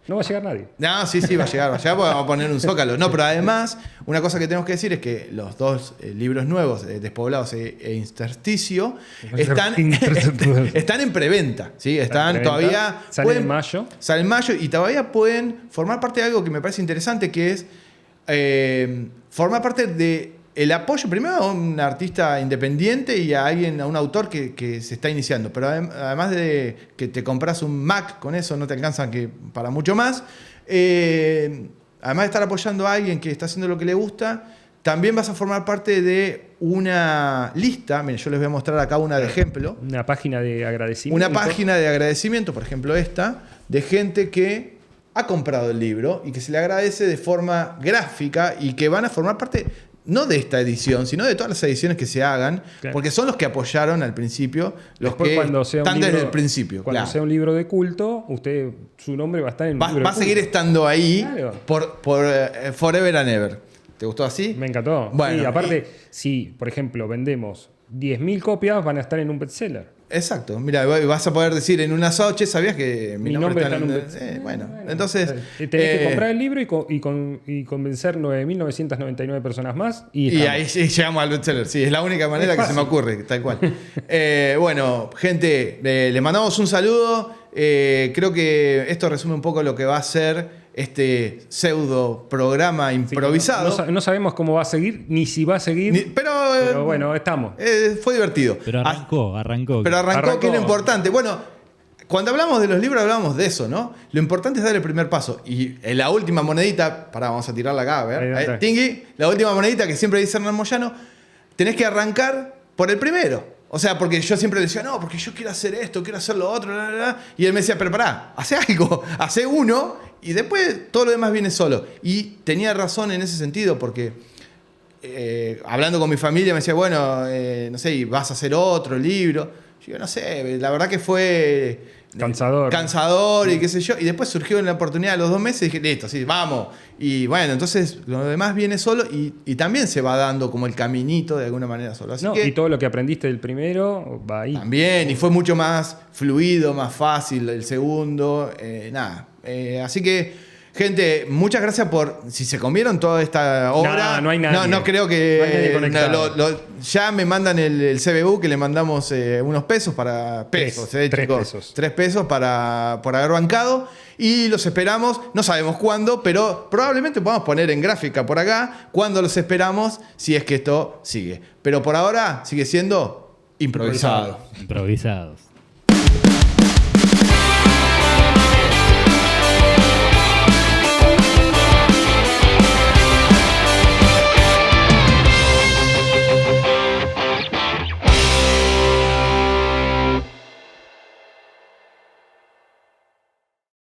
No va a llegar nadie. No, sí, va a llegar, porque vamos a poner un zócalo. No, pero además, una cosa que tenemos que decir es que los dos libros nuevos, Despoblados e Intersticio, están en preventa. ¿Sí? Están todavía. Salen en mayo. Salen en mayo y todavía pueden formar parte de algo que me parece interesante, que es formar parte de el apoyo primero a un artista independiente y a un autor que se está iniciando. Pero además de que te compras un Mac, con eso no te alcanzan para mucho más. Además de estar apoyando a alguien que está haciendo lo que le gusta, también vas a formar parte de una lista. Miren, yo les voy a mostrar acá una de ejemplo. Una página de agradecimiento. Una página de agradecimiento, por ejemplo esta, de gente que ha comprado el libro y que se le agradece de forma gráfica y que van a formar parte no de esta edición, sino de todas las ediciones que se hagan, claro, porque son los que apoyaron al principio, los después, que están desde el principio. Cuando sea un libro de culto, su nombre va a estar en el libro de culto. Va a seguir estando ahí, claro, por forever and ever. ¿Te gustó así? Me encantó. Bueno, sí, aparte, si, por ejemplo, vendemos 10.000 copias, van a estar en un bestseller. Exacto. Mira, vas a poder decir en una soche, ¿sabías que mi nombre está en un bueno, entonces tenés que comprar el libro y convencer 9.999 personas más. Y ahí llegamos al bestseller. Sí, es la única manera que se me ocurre, tal cual. Bueno, gente, le mandamos un saludo. Creo que esto resume un poco lo que va a ser este pseudo programa improvisado. Sí, no sabemos cómo va a seguir, ni si va a seguir. Pero bueno, estamos. Fue divertido. Pero arrancó. Pero arrancó, que es lo importante. Bueno, cuando hablamos de los libros hablamos de eso, ¿no? Lo importante es dar el primer paso. Y en la última monedita, vamos a tirarla acá, a ver. Tingui, la última monedita que siempre dice Hernán Moyano, tenés que arrancar por el primero. O sea, porque yo siempre le decía, no, porque yo quiero hacer esto, quiero hacer lo otro, bla, bla, bla. Y él me decía, pero pará, hace algo, hace uno y después todo lo demás viene solo. Y tenía razón en ese sentido, porque hablando con mi familia me decía, bueno, no sé, vas a hacer otro libro. Yo digo, no sé, la verdad que fue cansador y qué sé yo. Y después surgió la oportunidad a los 2 meses y dije, listo, sí, vamos. Y bueno, entonces lo demás viene solo y también se va dando como el caminito de alguna manera solo. Así y todo lo que aprendiste del primero va ahí. También, y fue mucho más fluido, más fácil el segundo. Así que, gente, muchas gracias por... Si se comieron toda esta obra... No hay nadie. No creo que... No hay nadie ya me mandan el CBU, que le mandamos unos pesos para... Pesos, 3 pesos. 3 pesos por haber bancado. Y los esperamos, no sabemos cuándo, pero probablemente podamos poner en gráfica por acá cuándo los esperamos, si es que esto sigue. Pero por ahora sigue siendo improvisado. Improvisados.